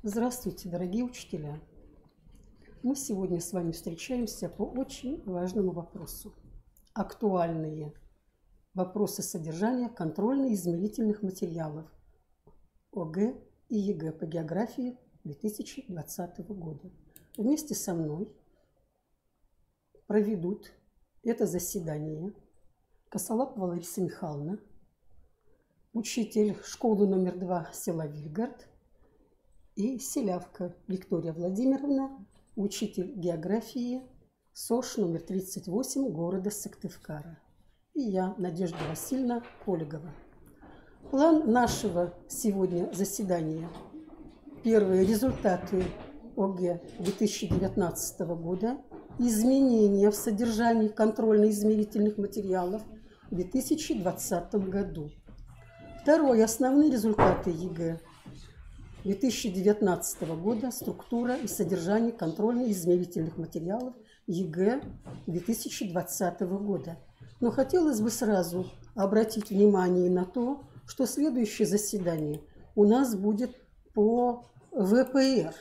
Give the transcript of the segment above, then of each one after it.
Здравствуйте, дорогие учителя! Мы сегодня с вами встречаемся по очень важному вопросу. Актуальные вопросы содержания контрольно-измерительных материалов ОГЭ и ЕГЭ по географии 2020 года. Вместе со мной проведут это заседание Косолапова Лариса Михайловна, учитель школы номер 2 села Вильгард, и Селявка Виктория Владимировна, учитель географии СОШ номер 38 города Сыктывкара. И я, Надежда Васильевна Коллегова. План нашего сегодня заседания. Первые результаты ОГЭ 2019 года. Изменения в содержании контрольно-измерительных материалов в 2020 году. Второе. Основные результаты ЕГЭ 2019 года. Структура и содержание контрольно-измерительных материалов ЕГЭ 2020 года. Но хотелось бы сразу обратить внимание на то, что следующее заседание у нас будет по ВПР.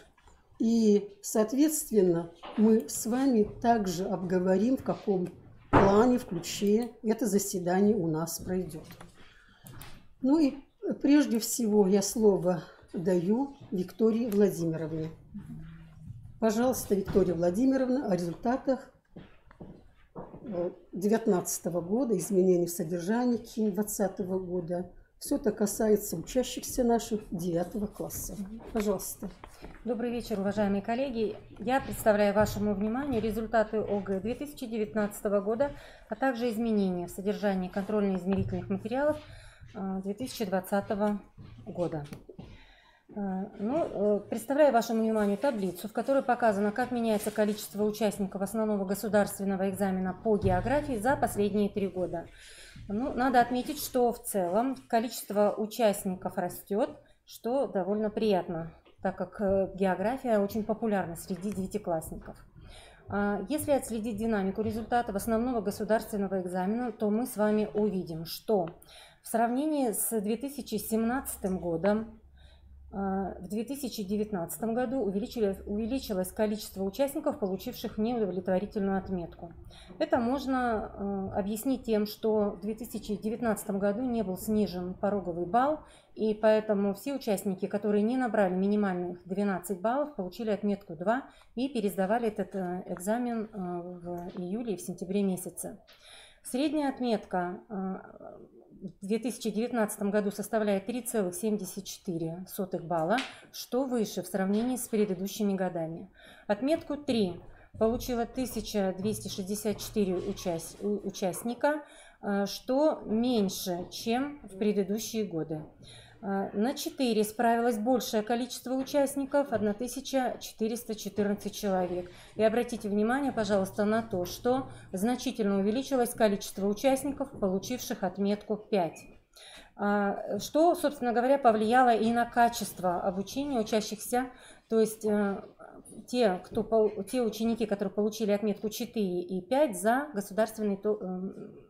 И, соответственно, мы с вами также обговорим, в каком плане, в ключе это заседание у нас пройдет. Ну и прежде всего я слово даю Виктории Владимировне. Пожалуйста, Виктория Владимировна, о результатах 2019 года, изменений в содержании 2020 года. Все это касается учащихся наших 9 класса. Пожалуйста. Добрый вечер, уважаемые коллеги. Я представляю вашему вниманию результаты ОГЭ 2019 года, а также изменения в содержании контрольно-измерительных материалов 2020 года. Представляю вашему вниманию таблицу, в которой показано, как меняется количество участников основного государственного экзамена по географии за последние 3 года. Надо отметить, что в целом количество участников растет, что довольно приятно, так как география очень популярна среди девятиклассников. Если отследить динамику результатов основного государственного экзамена, то мы с вами увидим, что в сравнении с 2017 годом в 2019 году увеличилось количество участников, получивших неудовлетворительную отметку. Это можно объяснить тем, что в 2019 году не был снижен пороговый балл, и поэтому все участники, которые не набрали минимальных 12 баллов, получили отметку 2 и пересдавали этот экзамен в июле и в сентябре месяце. Средняя отметка в 2019 году составляет 3,74 балла, что выше в сравнении с предыдущими годами. Отметку 3 получило 1264 участника, что меньше, чем в предыдущие годы. На 4 справилось большее количество участников, 1414 человек. И обратите внимание, пожалуйста, на то, что значительно увеличилось количество участников, получивших отметку 5. Что, собственно говоря, повлияло и на качество обучения учащихся, то есть те ученики, которые получили отметку 4 и 5 за государственный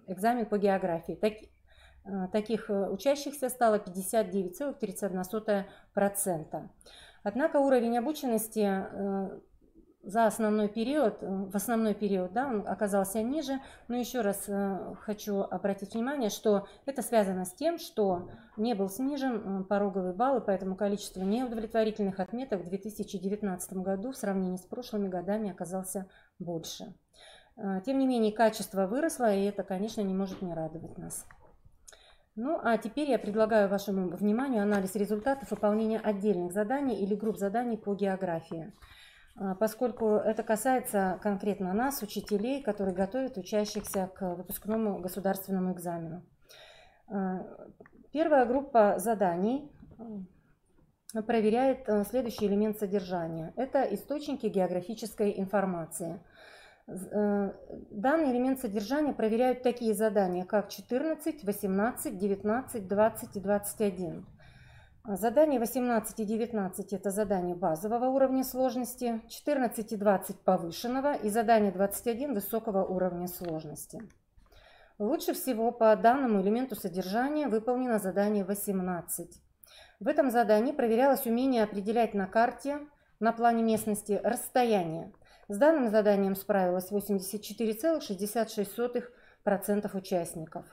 экзамен по географии. Таких учащихся стало 59,31%. Однако уровень обученности в основной период он оказался ниже. Но еще раз хочу обратить внимание, что это связано с тем, что не был снижен пороговый балл, и поэтому количество неудовлетворительных отметок в 2019 году в сравнении с прошлыми годами оказался больше. Тем не менее, качество выросло, и это, конечно, не может не радовать нас. А теперь я предлагаю вашему вниманию анализ результатов выполнения отдельных заданий или групп заданий по географии, поскольку это касается конкретно нас, учителей, которые готовят учащихся к выпускному государственному экзамену. Первая группа заданий проверяет следующий элемент содержания. Это источники географической информации. Данный элемент содержания проверяют такие задания, как 14, 18, 19, 20 и 21. Задания 18 и 19 – это задания базового уровня сложности, 14 и 20 – повышенного, и задание 21 – высокого уровня сложности. Лучше всего по данному элементу содержания выполнено задание 18. В этом задании проверялось умение определять на карте, на плане местности, расстояние. С данным заданием справилось 84,66% участников.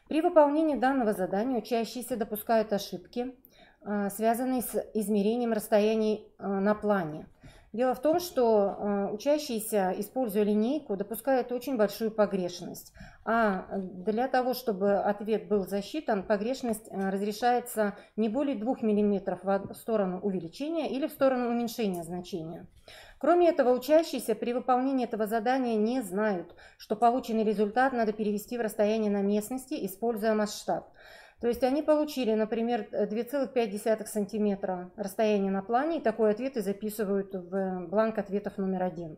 При выполнении данного задания учащиеся допускают ошибки, связанные с измерением расстояний на плане. Дело в том, что учащиеся, используя линейку, допускают очень большую погрешность. А для того, чтобы ответ был засчитан, погрешность разрешается не более 2 мм в сторону увеличения или в сторону уменьшения значения. Кроме этого, учащиеся при выполнении этого задания не знают, что полученный результат надо перевести в расстояние на местности, используя масштаб. То есть они получили, например, 2,5 сантиметра расстояние на плане, и такой ответ и записывают в бланк ответов номер 1.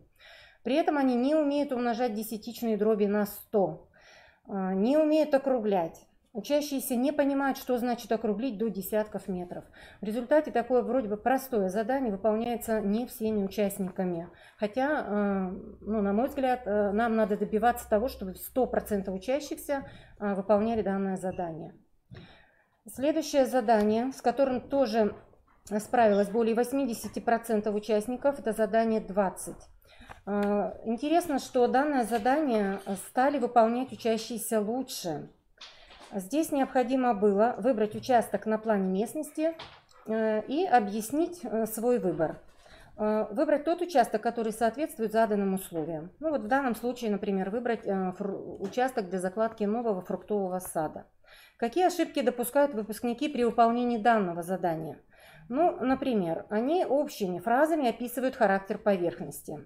При этом они не умеют умножать десятичные дроби на 100, не умеют округлять. Учащиеся не понимают, что значит округлить до десятков метров. В результате такое вроде бы простое задание выполняется не всеми участниками. Хотя, на мой взгляд, нам надо добиваться того, чтобы 100% учащихся выполняли данное задание. Следующее задание, с которым тоже справилось более 80% участников, это задание 20. Интересно, что данное задание стали выполнять учащиеся лучше. Здесь необходимо было выбрать участок на плане местности и объяснить свой выбор. Выбрать тот участок, который соответствует заданным условиям. В данном случае, например, выбрать участок для закладки нового фруктового сада. Какие ошибки допускают выпускники при выполнении данного задания? Например, они общими фразами описывают характер поверхности.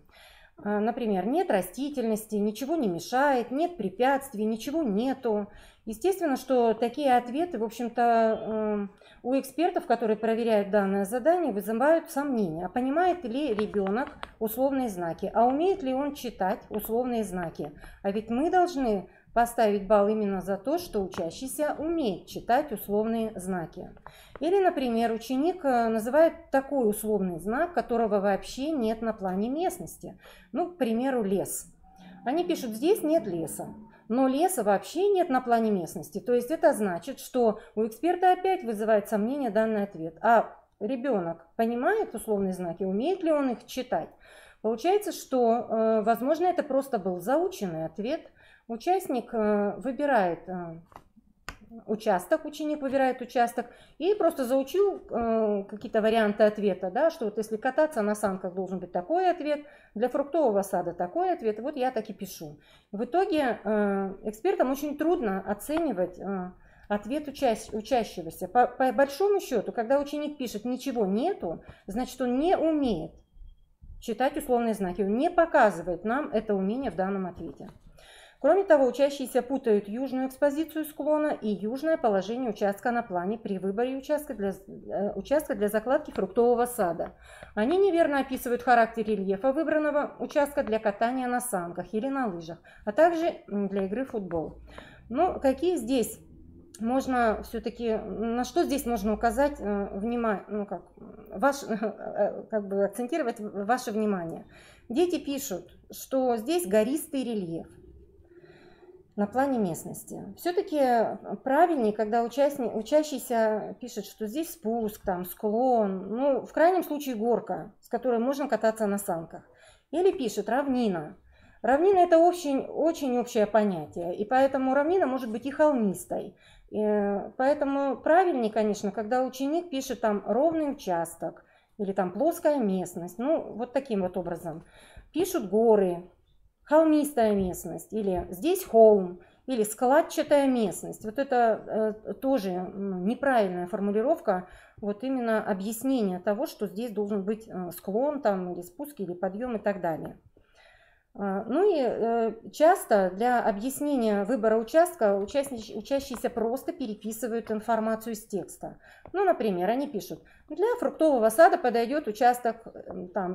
Например, нет растительности, ничего не мешает, нет препятствий, ничего нету. Естественно, что такие ответы, в общем-то, у экспертов, которые проверяют данное задание, вызывают сомнения. А понимает ли ребенок условные знаки? А умеет ли он читать условные знаки? А ведь мы должны поставить балл именно за то, что учащийся умеет читать условные знаки. Или, например, ученик называет такой условный знак, которого вообще нет на плане местности. К примеру, лес. Они пишут, здесь нет леса, но леса вообще нет на плане местности. То есть это значит, что у эксперта опять вызывает сомнение данный ответ. А ребенок понимает условные знаки, умеет ли он их читать? Получается, что, возможно, это просто был заученный ответ. Участник выбирает участок, ученик выбирает участок и просто заучил какие-то варианты ответа, да, что если кататься на санках должен быть такой ответ, для фруктового сада такой ответ, и вот я так и пишу. В итоге экспертам очень трудно оценивать ответ учащегося. По большому счету, когда ученик пишет «ничего нету», значит он не умеет читать условные знаки, он не показывает нам это умение в данном ответе. Кроме того, учащиеся путают южную экспозицию склона и южное положение участка на плане при выборе участка для закладки фруктового сада. Они неверно описывают характер рельефа выбранного участка для катания на санках или на лыжах, а также для игры в футбол. Какие здесь можно все-таки, на что здесь можно указать внимание, акцентировать ваше внимание? Дети пишут, что здесь гористый рельеф на плане местности. Все-таки правильнее, когда учащийся пишет, что здесь спуск, склон, в крайнем случае горка, с которой можно кататься на санках. Или пишет равнина. Равнина – это очень общее понятие, и поэтому равнина может быть и холмистой. Поэтому правильнее, конечно, когда ученик пишет ровный участок или плоская местность, вот таким вот образом. Пишут горы, холмистая местность, или здесь холм, или складчатая местность. Вот это тоже неправильная формулировка, вот именно объяснение того, что здесь должен быть склон, или спуск, или подъем и так далее. Часто для объяснения выбора участка учащиеся просто переписывают информацию из текста. Например, они пишут, для фруктового сада подойдет участок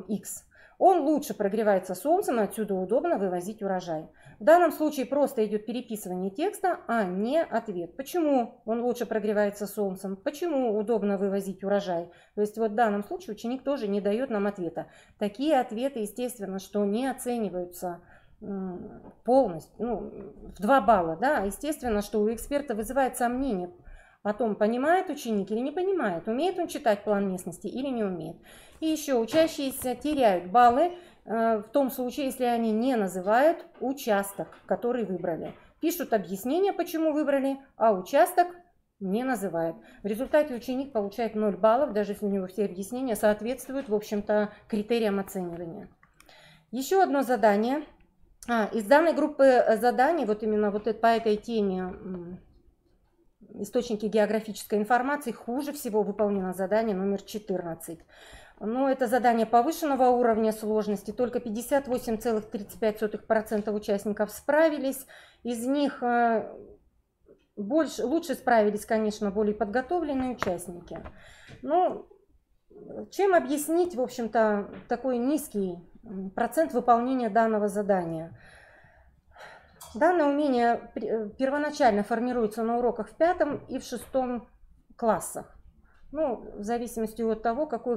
X. Он лучше прогревается солнцем, и отсюда удобно вывозить урожай. В данном случае просто идет переписывание текста, а не ответ. Почему он лучше прогревается солнцем? Почему удобно вывозить урожай? То есть в данном случае ученик тоже не дает нам ответа. Такие ответы, естественно, что не оцениваются полностью, в 2 балла. Да? Естественно, что у эксперта вызывает сомнение. о том, понимает ученик или не понимает, умеет он читать план местности или не умеет. И еще учащиеся теряют баллы в том случае, если они не называют участок, который выбрали. Пишут объяснение, почему выбрали, а участок не называют. В результате ученик получает 0 баллов, даже если у него все объяснения соответствуют, в общем-то, критериям оценивания. Еще одно задание. Из данной группы заданий, вот именно вот по этой теме источники географической информации, хуже всего выполнено задание номер 14. Но это задание повышенного уровня сложности, только 58,35% участников справились. Из них лучше справились, конечно, более подготовленные участники. Но чем объяснить, в общем-то, такой низкий процент выполнения данного задания? Данное умение первоначально формируется на уроках в 5 и в 6 классах. Ну, в зависимости от того, какой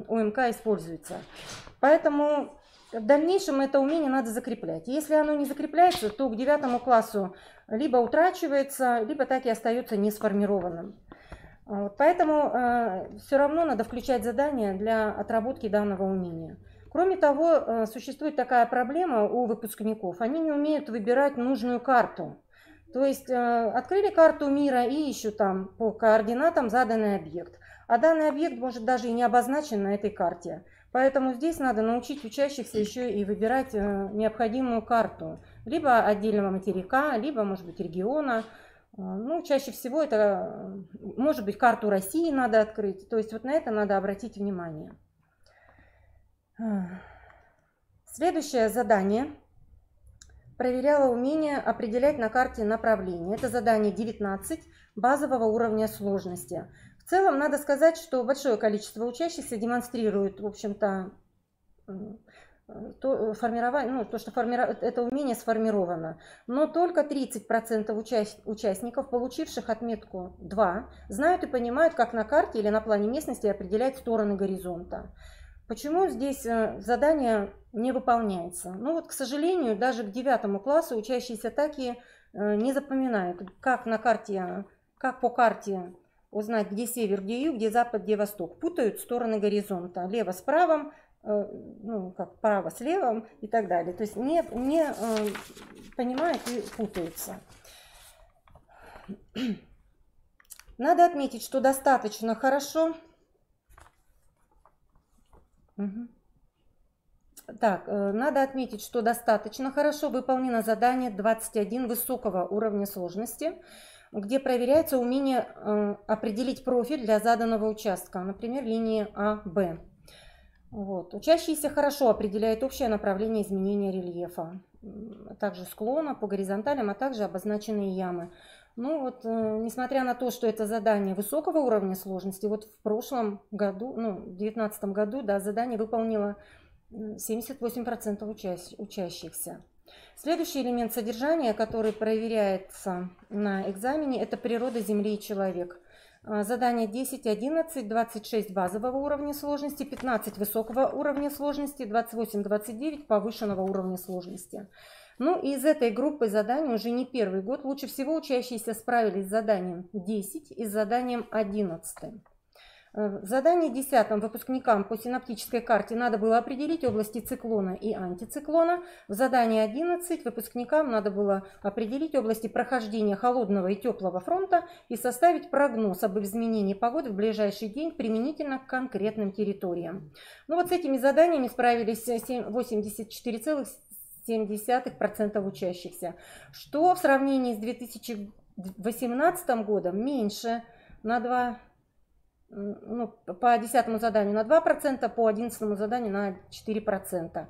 ОМК используется. Поэтому в дальнейшем это умение надо закреплять. Если оно не закрепляется, то к 9 классу либо утрачивается, либо так и остается не сформированным. Поэтому все равно надо включать задания для отработки данного умения. Кроме того, существует такая проблема у выпускников. Они не умеют выбирать нужную карту. То есть открыли карту мира и ищут там по координатам заданный объект. А данный объект может даже и не обозначен на этой карте. Поэтому здесь надо научить учащихся еще и выбирать необходимую карту. Либо отдельного материка, либо, может быть, региона. Ну, чаще всего это, может быть, карту России надо открыть. То есть вот на это надо обратить внимание. Следующее задание проверяло умение определять на карте направление. Это задание 19 базового уровня сложности. В целом, надо сказать, что большое количество учащихся демонстрирует, в общем-то, это умение сформировано. Но только 30% участников, получивших отметку 2, знают и понимают, как на карте или на плане местности определять стороны горизонта. Почему здесь задание не выполняется? Ну вот, к сожалению, даже к 9 классу учащиеся так и не запоминают, как по карте узнать, где север, где юг, где запад, где восток. Путают стороны горизонта. Лево с правым, ну, как право с левым и так далее. То есть не понимают и путаются. Надо отметить, что достаточно хорошо. Надо отметить, что достаточно хорошо выполнено задание 21 высокого уровня сложности, где проверяется умение определить профиль для заданного участка, например, линии АБ. Вот. Учащиеся хорошо определяют общее направление изменения рельефа, также склона по горизонталям, а также обозначенные ямы. Ну вот, несмотря на то, что это задание высокого уровня сложности, вот в прошлом году, в 2019 году, да, задание выполнило 78% учащихся. Следующий элемент содержания, который проверяется на экзамене, это природа Земли и человек. Задание 10, 11, 26 базового уровня сложности, 15 высокого уровня сложности, 28, 29 повышенного уровня сложности. Ну и из этой группы заданий уже не первый год лучше всего учащиеся справились с заданием 10 и с заданием 11. В задании 10 выпускникам по синаптической карте надо было определить области циклона и антициклона. В задании 11 выпускникам надо было определить области прохождения холодного и теплого фронта и составить прогноз об изменении погоды в ближайший день применительно к конкретным территориям. Ну вот с этими заданиями справились 84,7% учащихся, что в сравнении с 2018 годом меньше на 2%. По 10 заданию на 2%, по 11 заданию на 4%.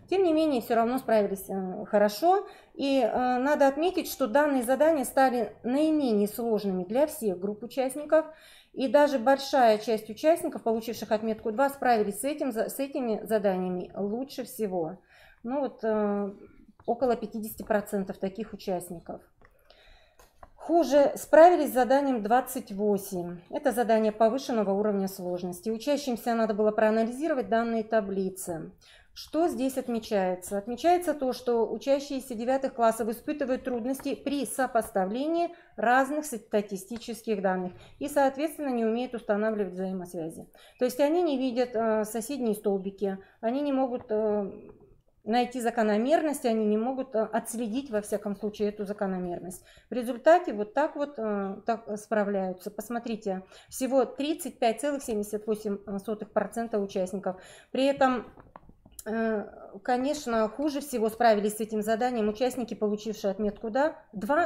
Тем не менее, все равно справились хорошо. И надо отметить, что данные задания стали наименее сложными для всех групп участников. И даже большая часть участников, получивших отметку 2, справились с этими заданиями лучше всего. Около 50% таких участников. Хуже справились с заданием 28. Это задание повышенного уровня сложности. Учащимся надо было проанализировать данные таблицы. Что здесь отмечается? Отмечается то, что учащиеся 9 классов испытывают трудности при сопоставлении разных статистических данных и, соответственно, не умеют устанавливать взаимосвязи. То есть они не видят соседние столбики, они не могут найти закономерность, они не могут отследить, во всяком случае, эту закономерность. В результате вот так справляются. Посмотрите, всего 35,78% участников. При этом, конечно, хуже всего справились с этим заданием участники, получившие отметку 2,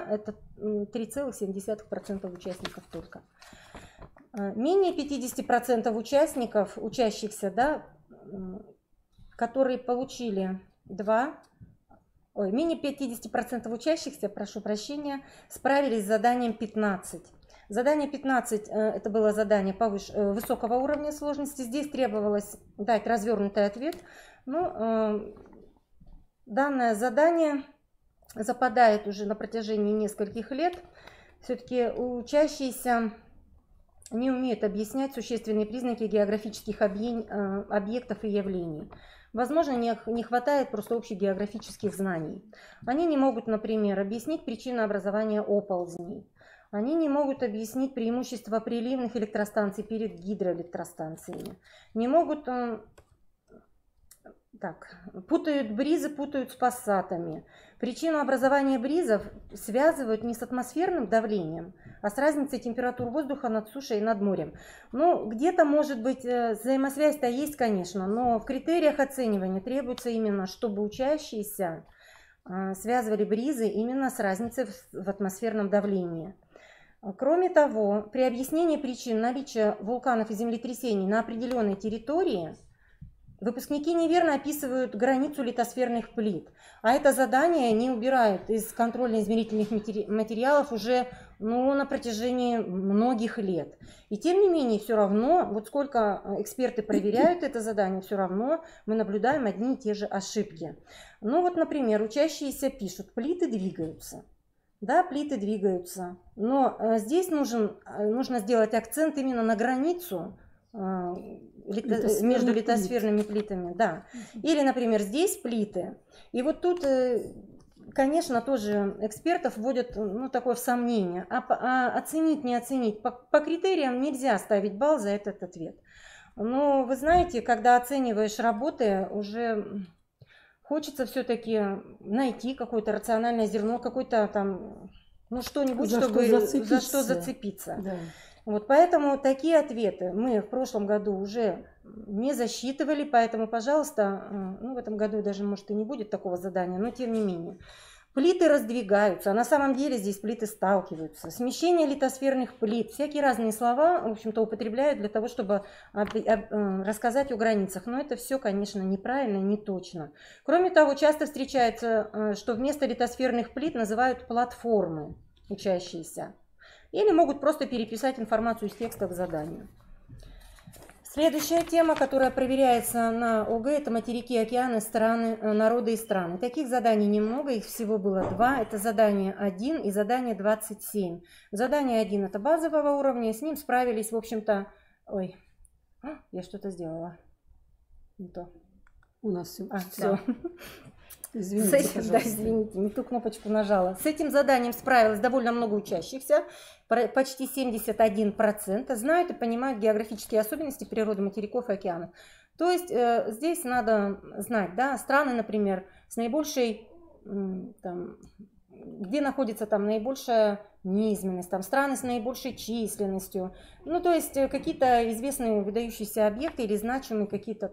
это 3,7% участников только. Менее 50% участников, учащихся, да, которые получили менее 50% учащихся, прошу прощения, справились с заданием 15. Задание 15 это было задание высокого уровня сложности. Здесь требовалось дать развернутый ответ. Данное задание западает уже на протяжении нескольких лет. Все-таки учащиеся не умеют объяснять существенные признаки географических объектов и явлений. Возможно, не хватает просто общих географических знаний. Они не могут, например, объяснить причину образования оползней. Они не могут объяснить преимущества приливных электростанций перед гидроэлектростанциями. Не могут... путают бризы, путают с пассатами. Причину образования бризов связывают не с атмосферным давлением, а с разницей температур воздуха над сушей и над морем. Где-то, может быть, взаимосвязь-то есть, конечно, но в критериях оценивания требуется именно, чтобы учащиеся связывали бризы именно с разницей в атмосферном давлении. Кроме того, при объяснении причин наличия вулканов и землетрясений на определенной территории выпускники неверно описывают границу литосферных плит, а это задание не убирают из контрольно-измерительных материалов уже на протяжении многих лет. И тем не менее, все равно, вот сколько эксперты проверяют это задание, все равно мы наблюдаем одни и те же ошибки. Например, учащиеся пишут: плиты двигаются. Да, плиты двигаются, но здесь нужно сделать акцент именно на границу между литосферными плитами, да. Или, например, здесь плиты. И вот тут, конечно, тоже экспертов вводят такое в сомнение. Оценить, не оценить. По критериям нельзя ставить балл за этот ответ. Но вы знаете, когда оцениваешь работы, уже хочется все-таки найти какое-то рациональное зерно, какое-то там, что-нибудь, за что зацепиться. Да. Поэтому такие ответы мы в прошлом году уже не засчитывали, поэтому, пожалуйста, в этом году даже, может, и не будет такого задания, но тем не менее. Плиты раздвигаются, а на самом деле здесь плиты сталкиваются. Смещение литосферных плит, всякие разные слова, в общем-то, употребляют для того, чтобы рассказать о границах. Но это все, конечно, неправильно, не точно. Кроме того, часто встречается, что вместо литосферных плит называют платформы учащиеся. Или могут просто переписать информацию из текста к заданию. Следующая тема, которая проверяется на ОГЭ, это материки, океаны, страны, народы и страны. Таких заданий немного, их всего было 2. Это задание 1 и задание 27. Задание 1 это базового уровня, с ним справились, в общем-то... Ой, я что-то сделала. Не то. У нас все. Все. Извините, извините, не ту кнопочку нажала. С этим заданием справилось довольно много учащихся, почти 71%, знают и понимают географические особенности природы материков и океанов. То есть здесь надо знать, да, страны, например, с наибольшей, где находится наибольшая низменность, страны с наибольшей численностью, то есть какие-то известные выдающиеся объекты или значимые какие-то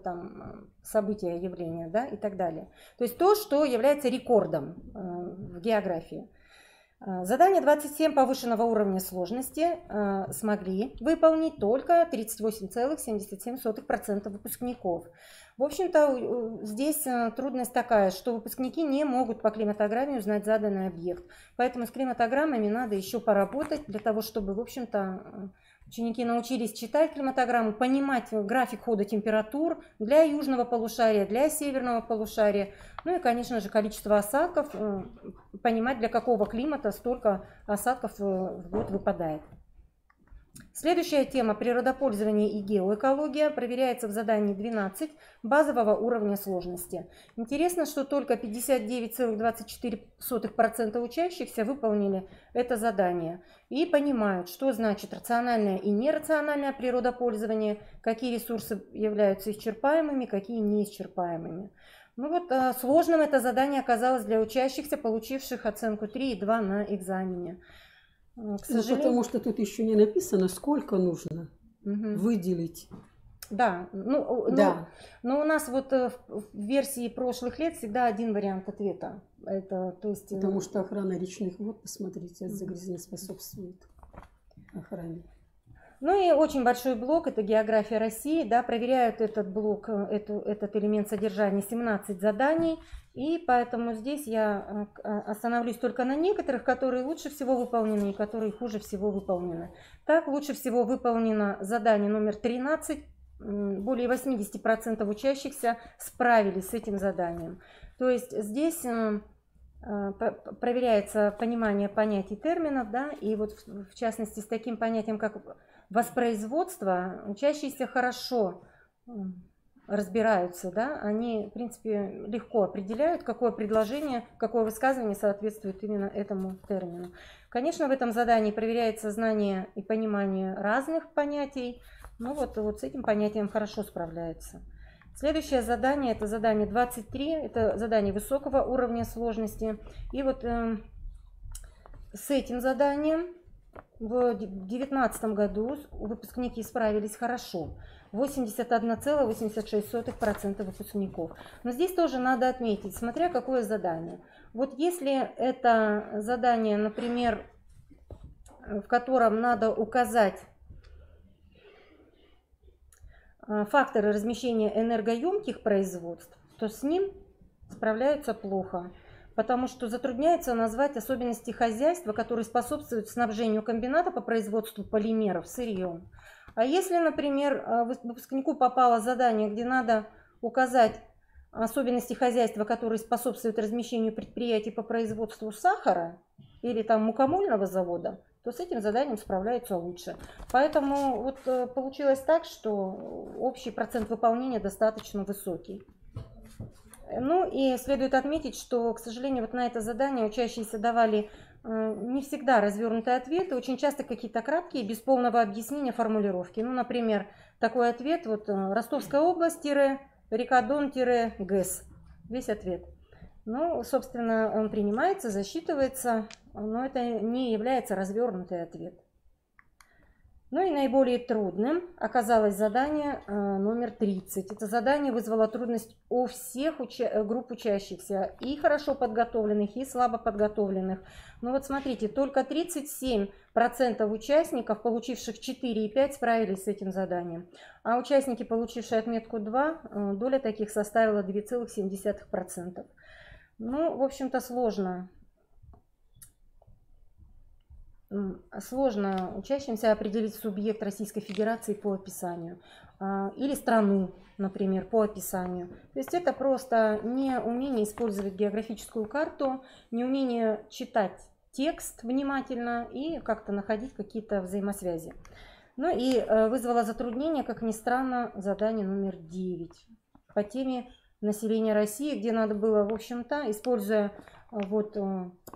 события, явления, да, и так далее. То есть то, что является рекордом в географии. Задание 27 повышенного уровня сложности смогли выполнить только 38,77% выпускников. В общем-то, здесь трудность такая, что выпускники не могут по климатограмме узнать заданный объект. Поэтому с климатограммами надо еще поработать для того, чтобы, в общем-то, ученики научились читать климатограмму, понимать график хода температур для южного полушария, для северного полушария. И, конечно же, количество осадков, понимать, для какого климата столько осадков в год выпадает. Следующая тема – природопользование и геоэкология. Проверяется в задании 12 базового уровня сложности. Интересно, что только 59,24% учащихся выполнили это задание и понимают, что значит рациональное и нерациональное природопользование, какие ресурсы являются исчерпаемыми, какие неисчерпаемыми. Ну вот, сложным это задание оказалось для учащихся, получивших оценку 3,2 на экзамене. К сожалению... потому что тут еще не написано, сколько нужно выделить. Да, да. Но у нас вот в версии прошлых лет всегда один вариант ответа. Это, то есть... Потому что охрана речных вод, посмотрите, от загрязнения способствует охране. Ну и очень большой блок, это география России, да, проверяют этот блок, этот элемент содержания 17 заданий, и поэтому здесь я остановлюсь только на некоторых, которые лучше всего выполнены и которые хуже всего выполнены. Так, лучше всего выполнено задание номер 13, более 80% учащихся справились с этим заданием. То есть здесь... проверяется понимание понятий терминов, да, и вот в частности с таким понятием, как воспроизводство, учащиеся хорошо разбираются, да, они, в принципе, легко определяют, какое предложение, какое высказывание соответствует именно этому термину. Конечно, в этом задании проверяется знание и понимание разных понятий, но вот с этим понятием хорошо справляются. Следующее задание, это задание 23, это задание высокого уровня сложности. И вот с этим заданием в 2019 году выпускники справились хорошо. 81,86% выпускников. Но здесь тоже надо отметить, смотря какое задание. Вот если это задание, например, в котором надо указать факторы размещения энергоемких производств, то с ним справляются плохо, потому что затрудняется назвать особенности хозяйства, которые способствуют снабжению комбината по производству полимеров сырьем. А если, например, выпускнику попало задание, где надо указать особенности хозяйства, которые способствуют размещению предприятий по производству сахара или там мукомольного завода, то с этим заданием справляются лучше. Поэтому вот получилось так, что общий процент выполнения достаточно высокий. Ну и следует отметить, что, к сожалению, вот на это задание учащиеся давали не всегда развернутые ответы, очень часто какие-то краткие, без полного объяснения формулировки. Ну, например, такой ответ, вот Ростовская область, река Дон, ГЭС. Весь ответ. Ну, собственно, он принимается, засчитывается, но это не является развернутый ответ. Ну и наиболее трудным оказалось задание номер 30. Это задание вызвало трудность у всех групп учащихся, и хорошо подготовленных, и слабо подготовленных. Но вот смотрите, только 37% участников, получивших 4 и 5, справились с этим заданием. А участники, получившие отметку 2, доля таких составила 2,7%. Ну, в общем-то, сложно учащимся определить субъект Российской Федерации по описанию или страну, например, по описанию. То есть это просто неумение использовать географическую карту, неумение читать текст внимательно и как-то находить какие-то взаимосвязи. Ну и вызвало затруднение, как ни странно, задание номер 9 по теме населения России, где надо было, в общем-то, используя вот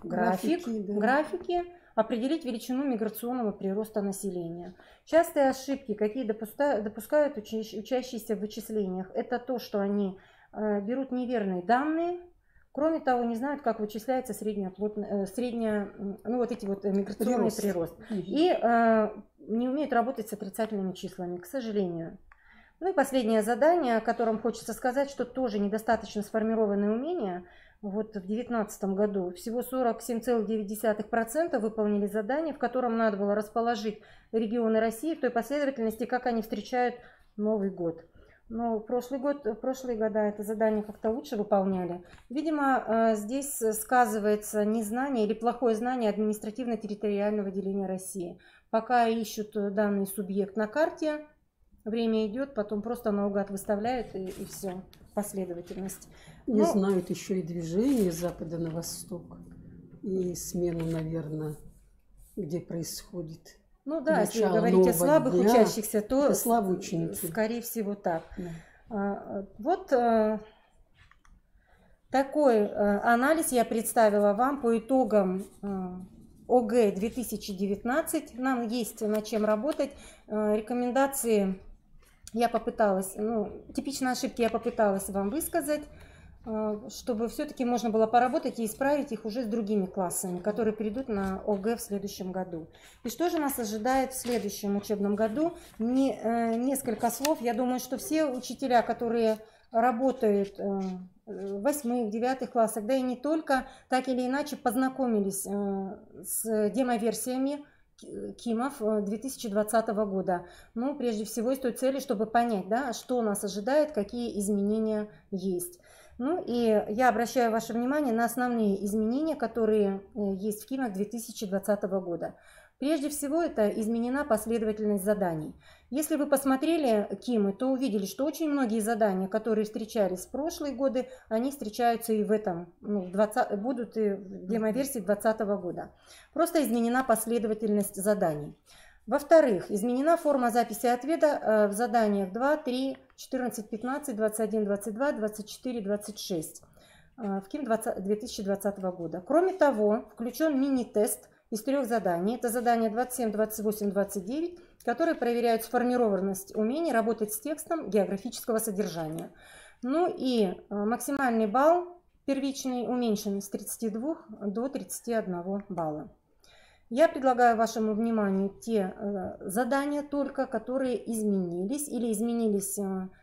графики, определить величину миграционного прироста населения. Частые ошибки, какие допускают учащиеся в вычислениях, это то, что они берут неверные данные, кроме того, не знают, как вычисляется миграционный прирост. И не умеют работать с отрицательными числами, к сожалению. Ну и последнее задание, о котором хочется сказать, что тоже недостаточно сформированные умения. Вот в 2019 году всего 47,9% выполнили задание, в котором надо было расположить регионы России в той последовательности, как они встречают Новый год. Но прошлые года это задание как-то лучше выполняли. Видимо, здесь сказывается незнание или плохое знание административно-территориального деления России. Пока ищут данный субъект на карте, время идет, потом просто наугад выставляют и все, последовательность. Не знают еще и движение с запада на восток, и смену, наверное, где происходит. Ну да, если начало говорить о нового слабых дня, учащихся, то это слабые ученики. скорее всего так. Да. Вот такой анализ я представила вам по итогам ОГЭ 2019. Нам есть над чем работать. Рекомендации я попыталась, типичные ошибки я попыталась вам высказать, чтобы все-таки можно было поработать и исправить их уже с другими классами, которые придут на ОГЭ в следующем году. И что же нас ожидает в следующем учебном году? Несколько слов. Я думаю, что все учителя, которые работают в 8-9 классах, да и не только, так или иначе познакомились с демоверсиями КИМов 2020 года. Ну, прежде всего, с той целью, чтобы понять, да, что нас ожидает, какие изменения есть. Ну, и я обращаю ваше внимание на основные изменения, которые есть в КИМах 2020 года. Прежде всего, это изменена последовательность заданий. Если вы посмотрели КИМы, то увидели, что очень многие задания, которые встречались в прошлые годы, они встречаются и в этом, будут и в демоверсии 2020 года. Просто изменена последовательность заданий. Во-вторых, изменена форма записи ответа в заданиях 2, 3, 14, 15, 21, 22, 24, 26 в КИМ 2020 года. Кроме того, включен мини-тест из 3 заданий. Это задания 27, 28, 29, которые проверяют сформированность умений работать с текстом географического содержания. Ну и максимальный балл первичный уменьшен с 32 до 31 балла. Я предлагаю вашему вниманию те задания только, которые изменились, или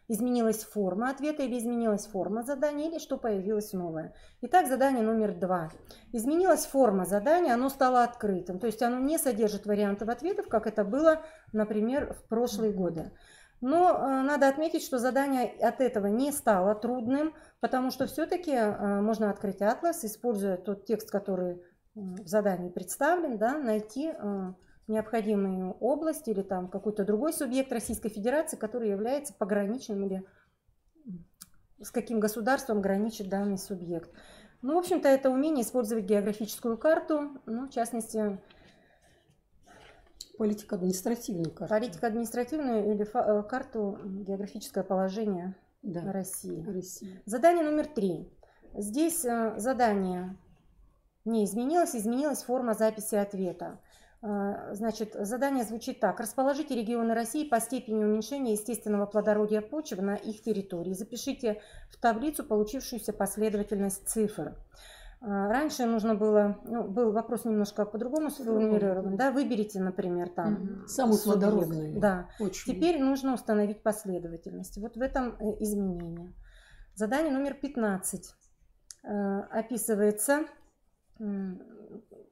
изменилась форма ответа, или изменилась форма задания, или что появилось новое. Итак, задание номер 2. Изменилась форма задания, оно стало открытым, то есть оно не содержит вариантов ответов, как это было, например, в прошлые годы. Но надо отметить, что задание от этого не стало трудным, потому что все-таки можно открыть атлас, используя тот текст, который в задании представлен, да, найти необходимую область или там какой-то другой субъект Российской Федерации, который является пограничным или с каким государством граничит данный субъект. Ну, в общем-то, это умение использовать географическую карту, ну, в частности, политико-административную карту. Политико-административную или карту географическое положение России. Задание номер 3. Здесь задание не изменилась, изменилась форма записи ответа. Значит, задание звучит так. Расположите регионы России по степени уменьшения естественного плодородия почвы на их территории. Запишите в таблицу получившуюся последовательность цифр. Раньше нужно было, был вопрос немножко по-другому сформулирован. Да? Выберите, например, там самую плодородную. Да. Теперь нужно установить последовательность. Вот в этом изменение. Задание номер 15. Описывается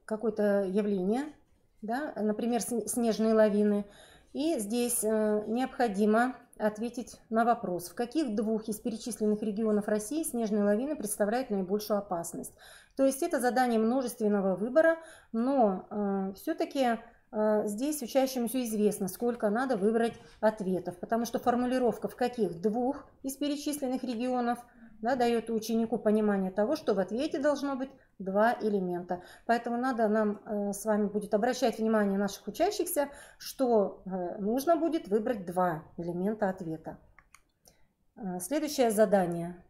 какое-то явление, да, например, снежные лавины. И здесь необходимо ответить на вопрос, в каких двух из перечисленных регионов России снежные лавины представляют наибольшую опасность. То есть это задание множественного выбора, но все-таки здесь учащемуся известно, сколько надо выбрать ответов, потому что формулировка в каких двух из перечисленных регионов, да, дает ученику понимание того, что в ответе должно быть 2 элемента. Поэтому надо нам с вами будет обращать внимание наших учащихся, что нужно будет выбрать 2 элемента ответа. Следующее задание.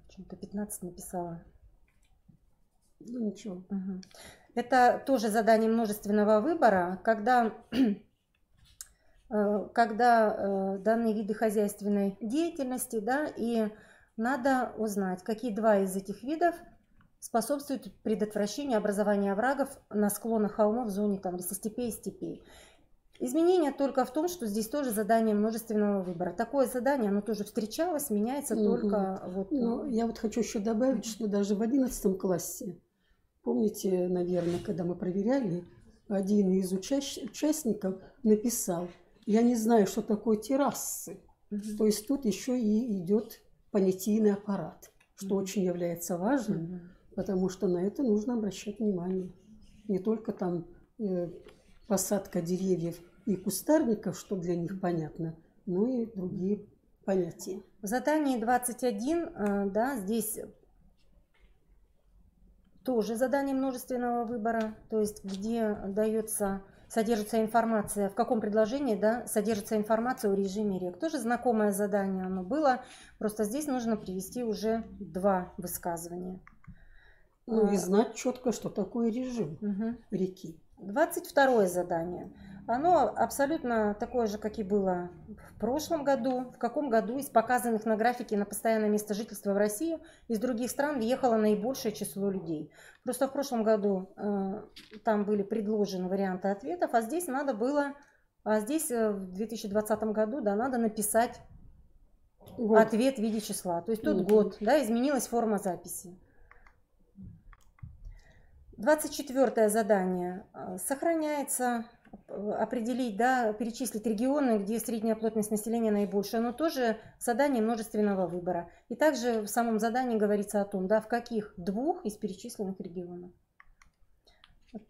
Почему-то 15 написала. Ну, ничего. Это тоже задание множественного выбора, когда данные виды хозяйственной деятельности, да, и надо узнать, какие 2 из этих видов способствуют предотвращению образования оврагов на склонах холмов в зоне там, лесостепей и степей. Изменение только в том, что здесь тоже задание множественного выбора. Такое задание, оно тоже встречалось, меняется только... Вот... Ну, я вот хочу еще добавить, что даже в 11 классе, помните, наверное, когда мы проверяли, один из участников написал: я не знаю, что такое террасы. То есть тут еще и идет понятийный аппарат, что очень является важным, потому что на это нужно обращать внимание. Не только там посадка деревьев и кустарников, что для них понятно, но и другие понятия. В задании 21, да, здесь тоже задание множественного выбора, то есть где дается содержится информация, в каком предложении, да, содержится информация о режиме рек. Тоже знакомое задание оно было, просто здесь нужно привести уже 2 высказывания. Ну и знать четко, что такое режим реки. 22 задание. Оно абсолютно такое же, как и было в прошлом году. В каком году из показанных на графике на постоянное место жительства в Россию из других стран въехало наибольшее число людей? Просто в прошлом году там были предложены варианты ответов, а здесь надо было, в 2020 году, да, надо написать ответ в виде числа. То есть тут год, да, изменилась форма записи. 24 задание. Сохраняется определить, да, перечислить регионы, где средняя плотность населения наибольшая, но тоже задание множественного выбора. И также в самом задании говорится о том, да, в каких 2 из перечисленных регионов.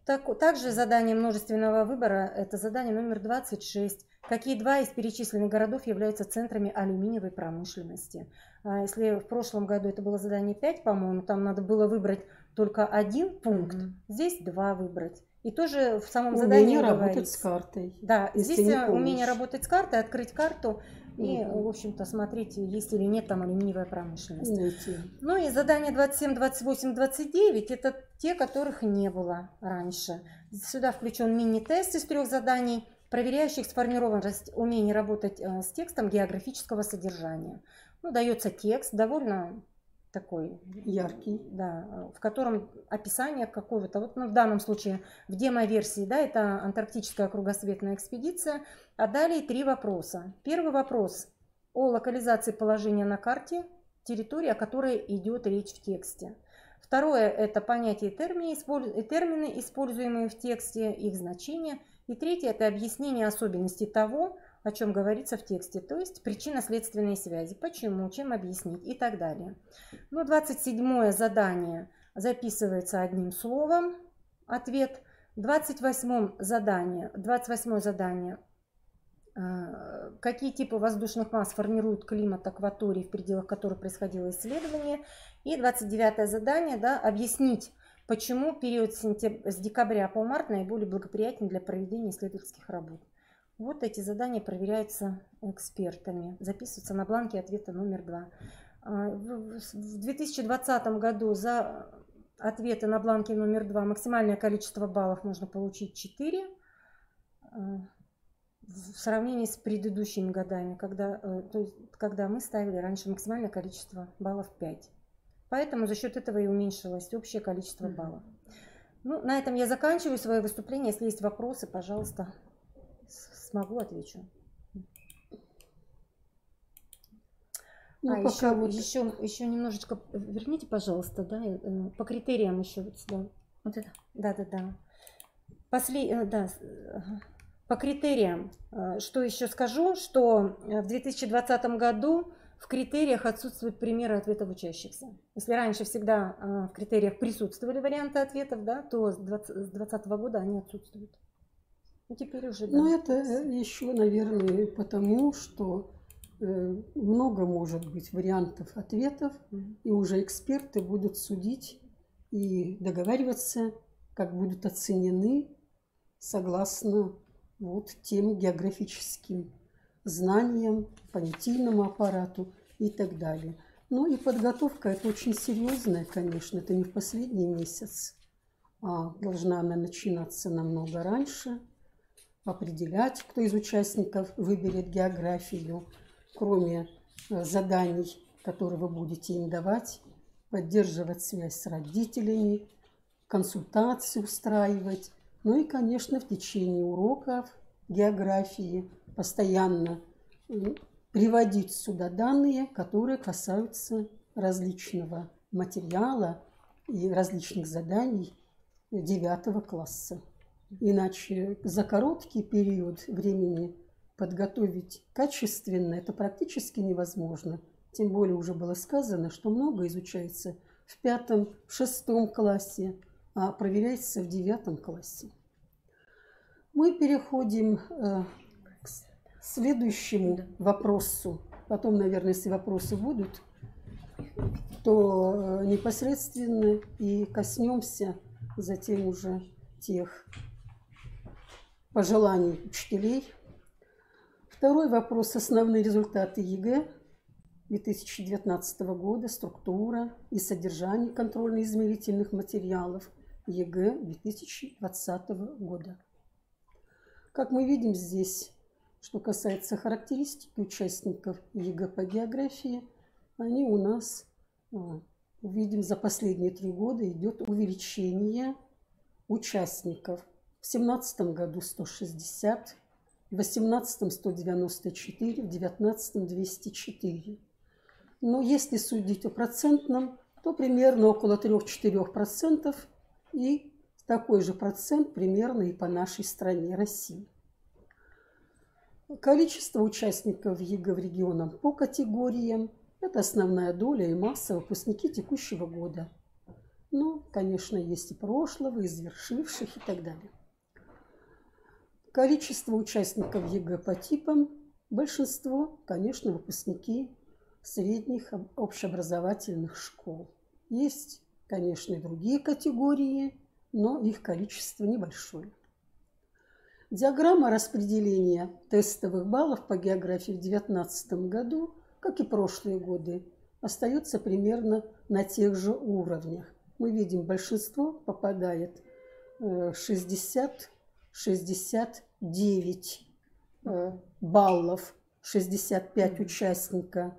Также задание множественного выбора, это задание номер 26. Какие 2 из перечисленных городов являются центрами алюминиевой промышленности? Если в прошлом году это было задание 5, по-моему, там надо было выбрать только 1 пункт, здесь 2 выбрать. И тоже в самом задании работать с картой. Да, здесь умение работать с картой, открыть карту и, в общем-то, смотреть, есть или нет там алюминиевая промышленность. Ну и задания 27, 28, 29 это те, которых не было раньше. Сюда включен мини-тест из 3 заданий, проверяющих сформированность умений работать с текстом географического содержания. Ну, дается текст довольно такой яркий, да, в котором описание какого-то, вот, ну, в данном случае в демо-версии, да, это антарктическая кругосветная экспедиция, а далее 3 вопроса. Первый вопрос о локализации положения на карте территории, о которой идет речь в тексте. Второе – это понятия и термины, используемые в тексте, их значения. И третье – это объяснение особенностей того, о чем говорится в тексте, то есть причинно-следственные связи, почему, чем объяснить и так далее. Ну, 27 задание записывается одним словом, ответ. 28 задание, какие типы воздушных масс формируют климат акватории, в пределах которых происходило исследование. И 29 задание, да, объяснить, почему период с декабря по март наиболее благоприятен для проведения исследовательских работ. Вот эти задания проверяются экспертами, записываются на бланке ответа номер 2. В 2020 году за ответы на бланке номер 2 максимальное количество баллов можно получить 4 в сравнении с предыдущими годами, когда мы ставили раньше максимальное количество баллов 5. Поэтому за счет этого и уменьшилось общее количество баллов. Ну, на этом я заканчиваю свое выступление. Если есть вопросы, пожалуйста, смогу, отвечу. Ну, еще немножечко верните, пожалуйста, да, по критериям еще вот сюда. Вот это. Да. По критериям, что еще скажу, что в 2020 году в критериях отсутствуют примеры ответов учащихся. Если раньше всегда в критериях присутствовали варианты ответов, да, то с 2020 года они отсутствуют. И теперь уже, да. Ну, это еще, наверное, потому, что много может быть вариантов ответов, и уже эксперты будут судить и договариваться, как будут оценены согласно вот тем географическим знаниям, понятийному аппарату и так далее. Ну и подготовка это очень серьезная, конечно, это не в последний месяц, а должна она начинаться намного раньше, определять, кто из участников выберет географию, кроме заданий, которые вы будете им давать, поддерживать связь с родителями, консультации устраивать. Ну и, конечно, в течение уроков географии постоянно приводить сюда данные, которые касаются различного материала и различных заданий 9 класса. Иначе за короткий период времени подготовить качественно это практически невозможно. Тем более уже было сказано, что много изучается в 5, в 6 классе, а проверяется в 9 классе. Мы переходим к следующему вопросу. Потом, наверное, если вопросы будут, то непосредственно и коснемся затем уже тех пожеланий учителей. Второй вопрос. Основные результаты ЕГЭ 2019 года, структура и содержание контрольно-измерительных материалов ЕГЭ 2020 года. Как мы видим здесь, что касается характеристики участников ЕГЭ по географии, они у нас, видим, за последние 3 года идет увеличение участников. В 2017 году 160, в 2018 194, в 2019 204. Но если судить о процентном, то примерно около 3-4%, и такой же процент примерно и по нашей стране, России. Количество участников ЕГЭ в регионах по категориям – это основная доля и масса выпускники текущего года. Ну, конечно, есть и прошлого, и завершивших и так далее. Количество участников ЕГЭ по типам – большинство, конечно, выпускники средних общеобразовательных школ. Есть, конечно, и другие категории, но их количество небольшое. Диаграмма распределения тестовых баллов по географии в 2019 году, как и прошлые годы, остается примерно на тех же уровнях. Мы видим, большинство попадает 60-69 баллов, 65 участника,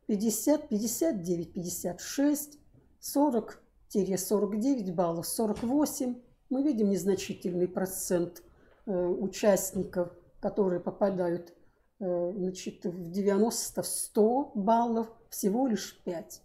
50, 59, 56, 40-49 баллов, 48. Мы видим незначительный процент участников, которые попадают значит, в 90, в 100 баллов, всего лишь 5.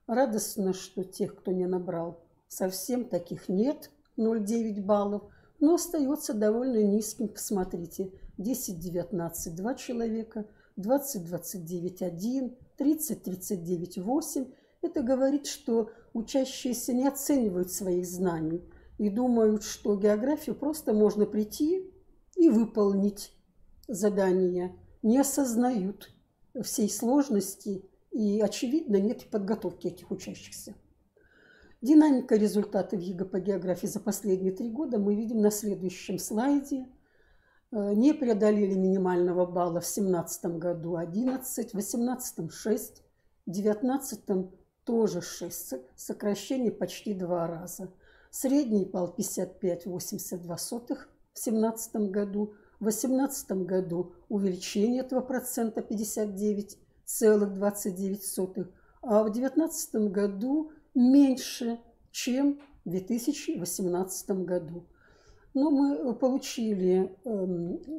Радостно, что тех, кто не набрал, совсем таких нет, 0,9 баллов, но остается довольно низким. Посмотрите, 10-19 – 2 человека, 20-29 – 1, 30-39 – 8. Это говорит, что учащиеся не оценивают своих знаний и думают, что географию просто можно прийти и выполнить задание, не осознают всей сложности и, очевидно, нет подготовки этих учащихся. Динамика результатов ЕГЭ по географии за последние 3 года мы видим на следующем слайде. Не преодолели минимального балла в 2017 году 11, в 2018 6, в 2019 тоже 6, сокращение почти 2 раза. Средний балл 55,82 в 2017 году, в 2018 году увеличение этого процента 59,29, а в 2019 году меньше, чем в 2018 году. Но мы получили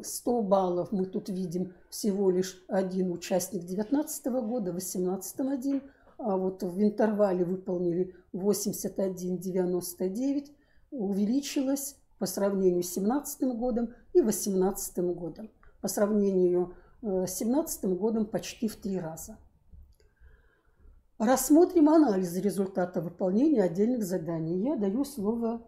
100 баллов, мы тут видим всего лишь один участник 2019 года, в 2018 один, а вот в интервале выполнили 81,99, увеличилось по сравнению с 2017 годом и 2018 годом. По сравнению с 2017 годом почти в 3 раза. Рассмотрим анализ результата выполнения отдельных заданий. Я даю слово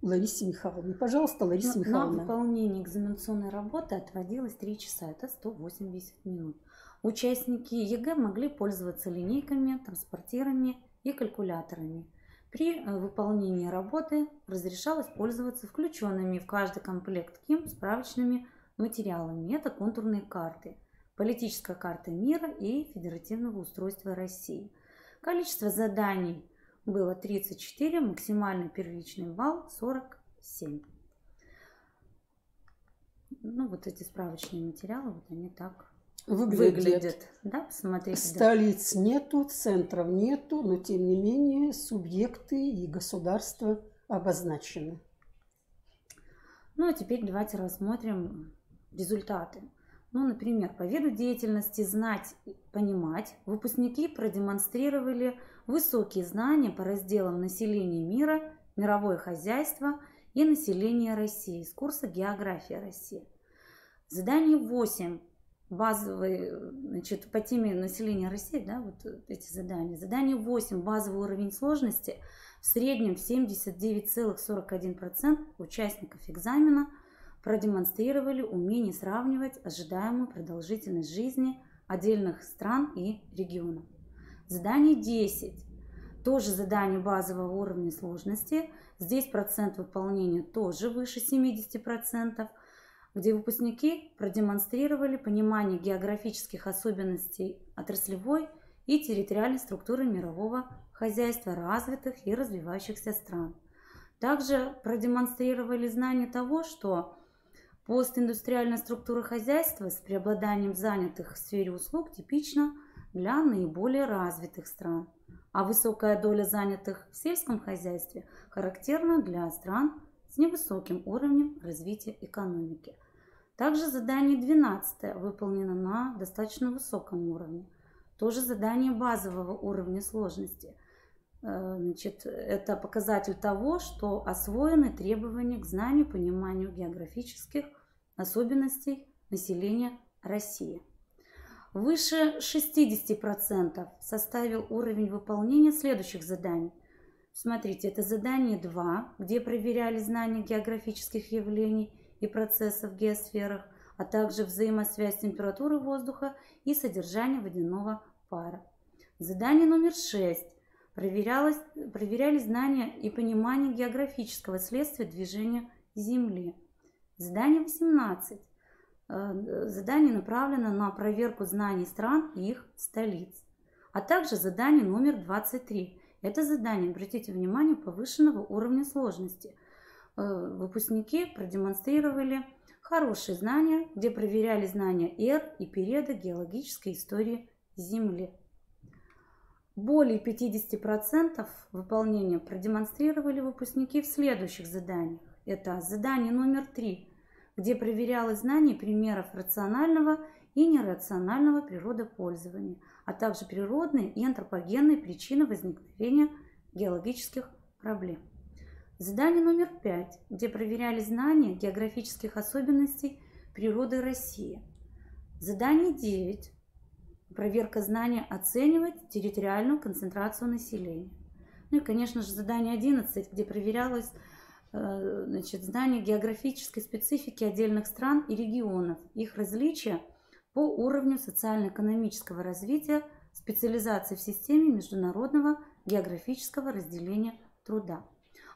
Ларисе Михайловне. Пожалуйста, Лариса Михайловна. На выполнение экзаменационной работы отводилось 3 часа, это 180 минут. Участники ЕГЭ могли пользоваться линейками, транспортирами и калькуляторами. При выполнении работы разрешалось пользоваться включенными в каждый комплект КИМ справочными материалами. Это контурные карты, политическая карта мира и федеративного устройства России. Количество заданий было 34, максимальный первичный балл 47. Ну, вот эти справочные материалы, вот они так выглядят. Да, посмотрите. Столиц нету, центров нету, но тем не менее субъекты и государства обозначены. Ну, а теперь давайте рассмотрим результаты. Ну, например, по виду деятельности «Знать, понимать» выпускники продемонстрировали высокие знания по разделам населения мира, мировое хозяйство и население России с курса «География России». Задание 8. Базовые, значит, по теме населения России, да, вот эти задания. Задание 8. Базовый уровень сложности. В среднем 79,41% участников экзамена продемонстрировали умение сравнивать ожидаемую продолжительность жизни отдельных стран и регионов. Задание 10. Тоже задание базового уровня сложности. Здесь процент выполнения тоже выше 70%. где выпускники продемонстрировали понимание географических особенностей отраслевой и территориальной структуры мирового хозяйства развитых и развивающихся стран. Также продемонстрировали знание того, что постиндустриальная структура хозяйства с преобладанием занятых в сфере услуг типична для наиболее развитых стран, а высокая доля занятых в сельском хозяйстве характерна для стран с невысоким уровнем развития экономики. Также задание 12 выполнено на достаточно высоком уровне. Тоже задание базового уровня сложности. Это показатель того, что освоены требования к знанию, пониманию географических особенностей населения России. Выше 60% составил уровень выполнения следующих заданий. Смотрите, это задание 2, где проверяли знания географических явлений и процессов в геосферах, а также взаимосвязь температуры воздуха и содержания водяного пара. Задание номер 6. Проверяли знания и понимание географического следствия движения Земли. Задание 18. Задание направлено на проверку знаний стран и их столиц. А также задание номер 23. Это задание, обратите внимание, повышенного уровня сложности. Выпускники продемонстрировали хорошие знания, где проверяли знания эр и периода геологической истории Земли. Более 50% выполнения продемонстрировали выпускники в следующих заданиях. Это задание номер 3, где проверялось знание примеров рационального и нерационального природопользования, а также природные и антропогенные причины возникновения геологических проблем. Задание номер 5, где проверяли знания географических особенностей природы России. Задание 9. Проверка знания оценивать территориальную концентрацию населения. Ну и, конечно же, задание 11, где проверялось знание географической специфики отдельных стран и регионов, их различия по уровню социально-экономического развития, специализации в системе международного географического разделения труда.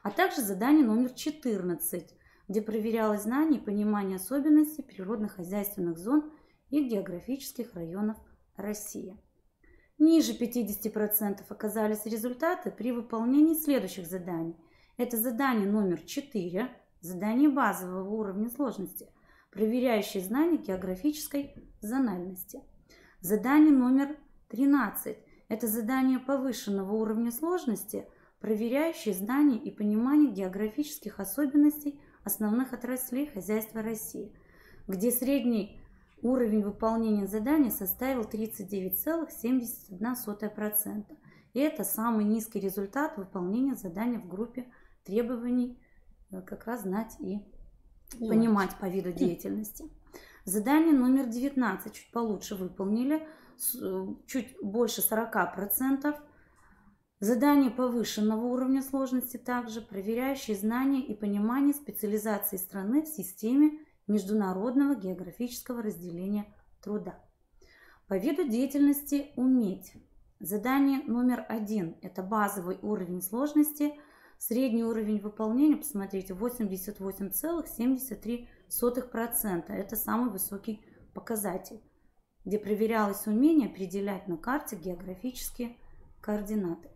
А также задание номер 14, где проверялось знание и понимание особенностей природно-хозяйственных зон и географических районов России. Ниже 50% оказались результаты при выполнении следующих заданий. Это задание номер 4, задание базового уровня сложности, проверяющее знания географической зональности. Задание номер 13, это задание повышенного уровня сложности, проверяющее знания и понимание географических особенностей основных отраслей хозяйства России, где средний уровень выполнения задания составил 39,71%. И это самый низкий результат выполнения задания в группе требований как раз знать и понимать по виду деятельности. Задание номер 19 чуть получше выполнили, чуть больше 40%. Задание повышенного уровня сложности также, проверяющие знания и понимание специализации страны в системе международного географического разделения труда. По виду деятельности уметь. Задание номер 1 – это базовый уровень сложности. Средний уровень выполнения, посмотрите, 88,73%. Это самый высокий показатель, где проверялось умение определять на карте географические координаты.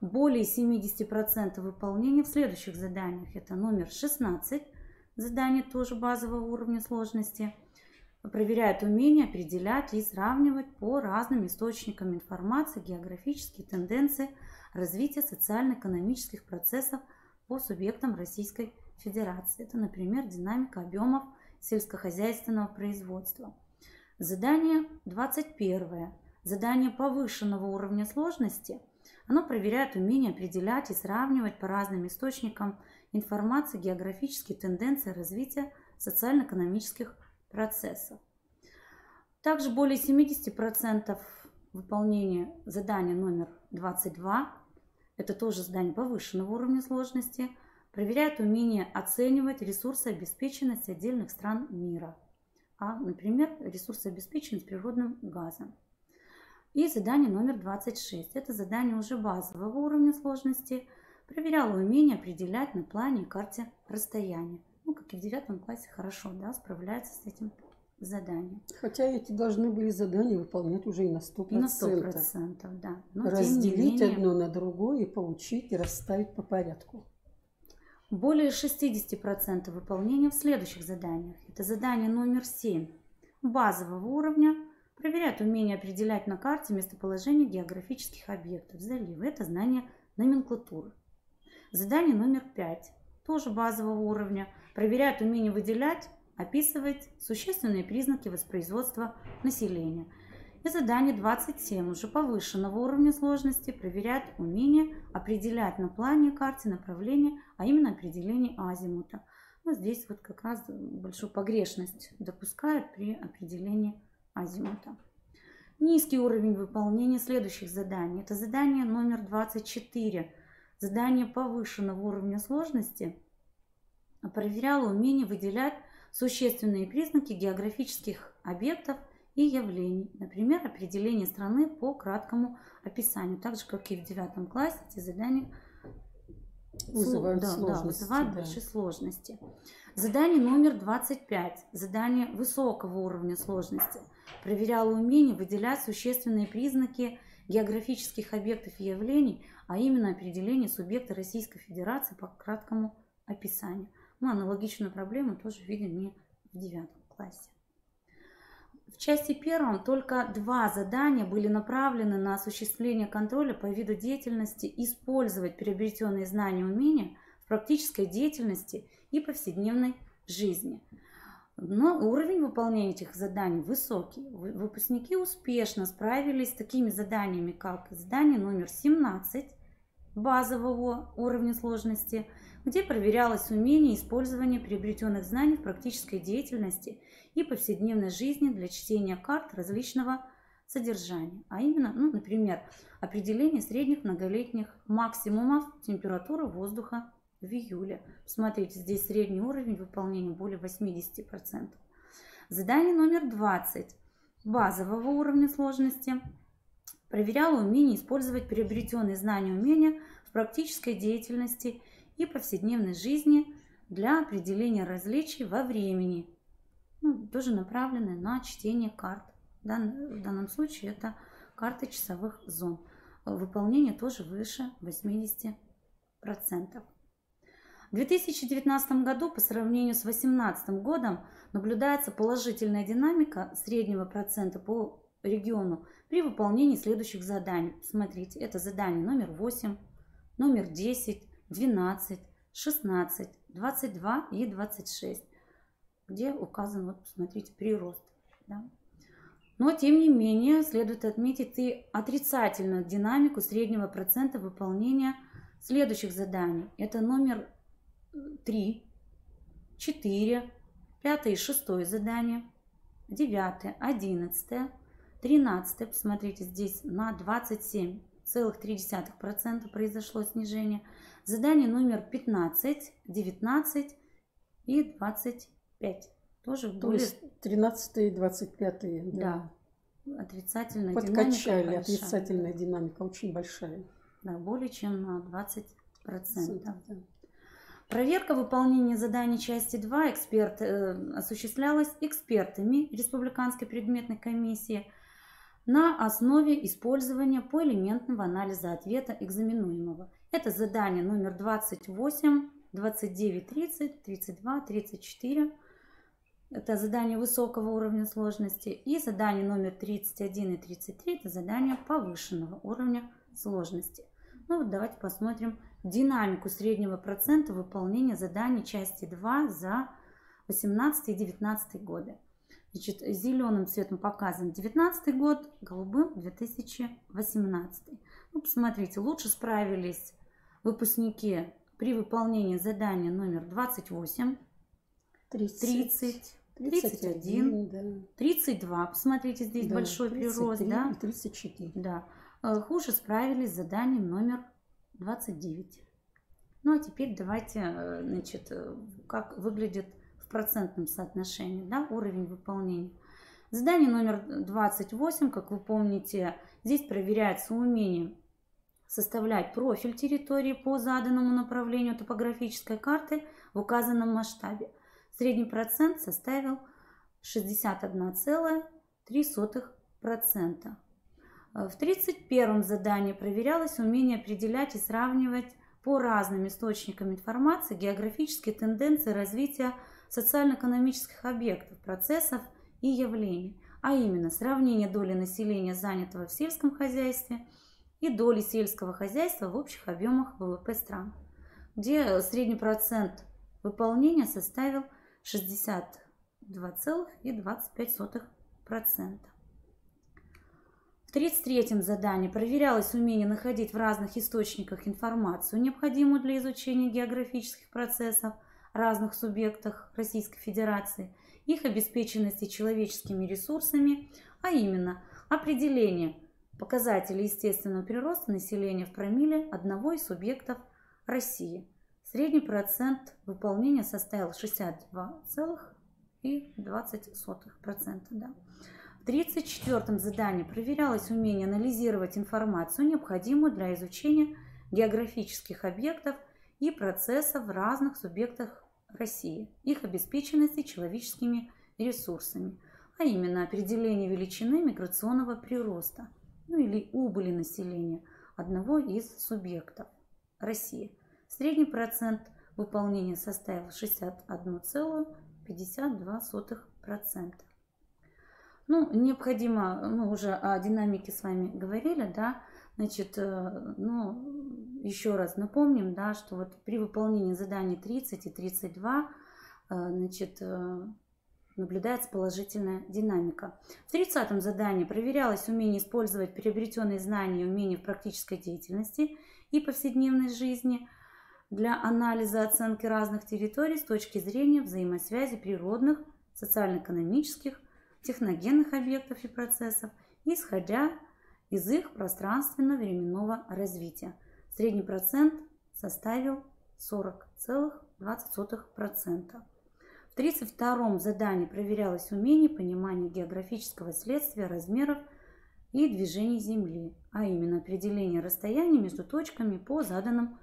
Более 70% выполнения в следующих заданиях. Это номер 16, задание тоже базового уровня сложности. Проверяет умение определять и сравнивать по разным источникам информации географические тенденции развития социально-экономических процессов по субъектам Российской Федерации. Это, например, динамика объемов сельскохозяйственного производства. Задание 21. Задание повышенного уровня сложности. Оно проверяет умение определять и сравнивать по разным источникам информации географические тенденции развития социально-экономических процессов. Также более 70% выполнения задания номер 22, это тоже задание повышенного уровня сложности, проверяет умение оценивать ресурсообеспеченность отдельных стран мира, например, ресурсообеспеченность природным газом. И задание номер 26, это задание уже базового уровня сложности, проверяло умение определять на плане и карте расстояния. ну, как и в 9 классе, хорошо, да, справляется с этим заданием. Хотя эти должны были задания выполнять уже и на 100%. И на 100%, да. Но, разделить тем не менее, одно на другое и получить и расставить по порядку. более 60% выполнения в следующих заданиях. Это задание номер 7 базового уровня. Проверяет умение определять на карте местоположение географических объектов, заливы. Это знание номенклатуры. Задание номер 5, тоже базового уровня. Проверяет умение выделять, описывать существенные признаки воспроизводства населения. И задание 27, уже повышенного уровня сложности, проверяет умение определять на плане карте направление, а именно определение азимута. Вот здесь вот как раз большую погрешность допускают при определении азимута. Низкий уровень выполнения следующих заданий. Это задание номер 24. Задание повышенного уровня сложности проверяло умение выделять существенные признаки географических объектов и явлений. Например, определение страны по краткому описанию. Так же, как и в 9 классе, эти задания вызывают большие сложности. Задание номер 25. Задание высокого уровня сложности. Проверяло умение выделять существенные признаки географических объектов и явлений, а именно определение субъекта Российской Федерации по краткому описанию. Ну, аналогичную проблему тоже видим и в 9 классе. В части 1 только 2 задания были направлены на осуществление контроля по виду деятельности, использовать приобретенные знания и умения в практической деятельности и повседневной жизни. Но уровень выполнения этих заданий высокий. Выпускники успешно справились с такими заданиями, как задание номер 17 базового уровня сложности, где проверялось умение использования приобретенных знаний в практической деятельности и повседневной жизни для чтения карт различного содержания. А именно, например, определение средних многолетних максимумов температуры воздуха в июле. Смотрите, здесь средний уровень выполнения более 80%. Задание номер 20 базового уровня сложности проверяло умение использовать приобретенные знания и умения в практической деятельности и повседневной жизни для определения различий во времени. Тоже направлены на чтение карт. В данном случае это карты часовых зон. Выполнение тоже выше 80%. В 2019 году по сравнению с 2018 годом наблюдается положительная динамика среднего процента по региону при выполнении следующих заданий. Смотрите, это задание номер 8, номер 10, 12, 16, 22 и 26, где указан, вот посмотрите, прирост. Да? Но, тем не менее, следует отметить и отрицательную динамику среднего процента выполнения следующих заданий. Это номер 3, 4, 5 и 6 задание, 9, 11, 13, посмотрите, здесь на 27,3% произошло снижение. Задание номер 15, 19 и 25. Тоже То есть 13 и 25. Да, отрицательная подкачали, динамика. отрицательная динамика очень большая. Да, более чем на 20%. Да. Проверка выполнения заданий части 2 осуществлялась экспертами Республиканской предметной комиссии на основе использования поэлементного анализа ответа экзаменуемого. Это задание номер 28, 29, 30, 32, 34. Это задание высокого уровня сложности. И задание номер 31 и 33 – это задание повышенного уровня сложности. Давайте посмотрим динамику среднего процента выполнения заданий части 2 за 2018 и 2019 годы. Значит, зеленым цветом показан 2019 год, голубым 2018. Посмотрите, лучше справились выпускники при выполнении задания номер 28, 30, 31, да. 32. Посмотрите, здесь большой прирост. Да? 34. Да. Хуже справились с заданием номер 29. А теперь давайте, значит, как выглядит в процентном соотношении, да, уровень выполнения. Задание номер 28, как вы помните, здесь проверяется умение составлять профиль территории по заданному направлению топографической карты в указанном масштабе. Средний процент составил 61,3%. В 31-м задании проверялось умение определять и сравнивать по разным источникам информации географические тенденции развития социально-экономических объектов, процессов и явлений, а именно сравнение доли населения, занятого в сельском хозяйстве, и доли сельского хозяйства в общих объемах ВВП стран, где средний процент выполнения составил 62,25%. В 33-м задании проверялось умение находить в разных источниках информацию, необходимую для изучения географических процессов разных субъектах Российской Федерации, их обеспеченности человеческими ресурсами, а именно определение показателей естественного прироста населения в промилле одного из субъектов России. Средний процент выполнения составил 62,20%. Да. В 34-м задании проверялось умение анализировать информацию, необходимую для изучения географических объектов и процессов в разных субъектах России, их обеспеченности человеческими ресурсами, а именно определение величины миграционного прироста, или убыли населения одного из субъектов России. Средний процент выполнения составил 61,52%. Необходимо, мы уже о динамике с вами говорили, да, значит, еще раз напомним, да, что вот при выполнении заданий 30 и 32, значит, наблюдается положительная динамика. В 30-м задании проверялось умение использовать приобретенные знания и умения в практической деятельности и повседневной жизни для анализа оценки разных территорий с точки зрения взаимосвязи природных, социально-экономических, техногенных объектов и процессов, исходя из их пространственно-временного развития. Средний процент составил 40,20%. В 32-м задании проверялось умение понимания географического следствия размеров и движений Земли, а именно определение расстояния между точками по заданным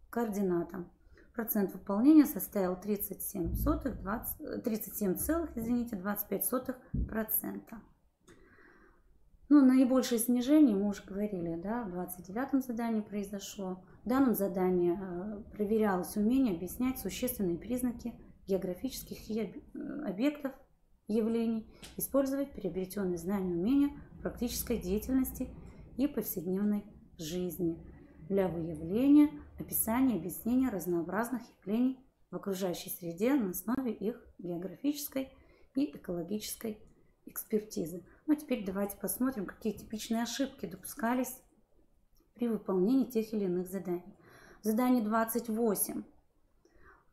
координатам. Процент выполнения составил 37,25%. Наибольшее снижение, мы уже говорили, да, в 29-м задании произошло. В данном задании проверялось умение объяснять существенные признаки географических объектов, явлений, использовать приобретенные знания и умения в практической деятельности и повседневной жизни для выявления, описания и объяснения разнообразных явлений в окружающей среде на основе их географической и экологической экспертизы. Теперь давайте посмотрим, какие типичные ошибки допускались при выполнении тех или иных заданий. Задание 28.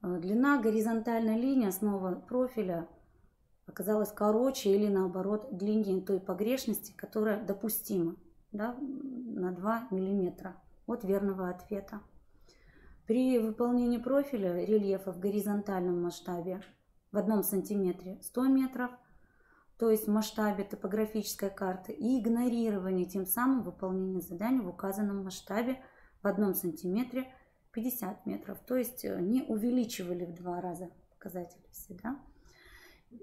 Длина горизонтальной линии основы профиля оказалась короче или наоборот длиннее той погрешности, которая допустима, да, на 2 мм от верного ответа. При выполнении профиля рельефа в горизонтальном масштабе в 1 сантиметре 100 метров, то есть в масштабе топографической карты, и игнорирование тем самым выполнения задания в указанном масштабе в 1 сантиметре 50 метров, то есть не увеличивали в 2 раза показатели все, да?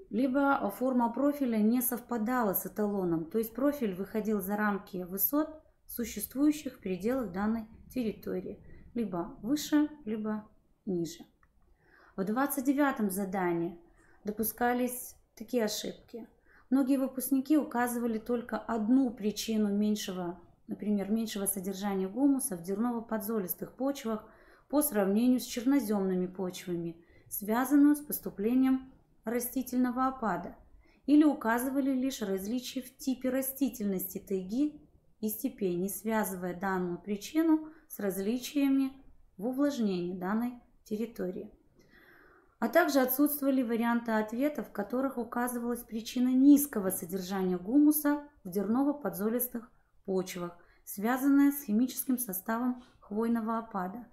Либо форма профиля не совпадала с эталоном, то есть профиль выходил за рамки высот, существующих в пределах данной территории, либо выше, либо ниже. В 29-м задании допускались такие ошибки. Многие выпускники указывали только одну причину меньшего содержания гумуса в дерново-подзолистых почвах по сравнению с черноземными почвами, связанную с поступлением растительного опада, или указывали лишь различия в типе растительности тайги и степей, не связывая данную причину с различиями в увлажнении данной территории. А также отсутствовали варианты ответов, в которых указывалась причина низкого содержания гумуса в дерново-подзолистых почвах, связанная с химическим составом хвойного опада.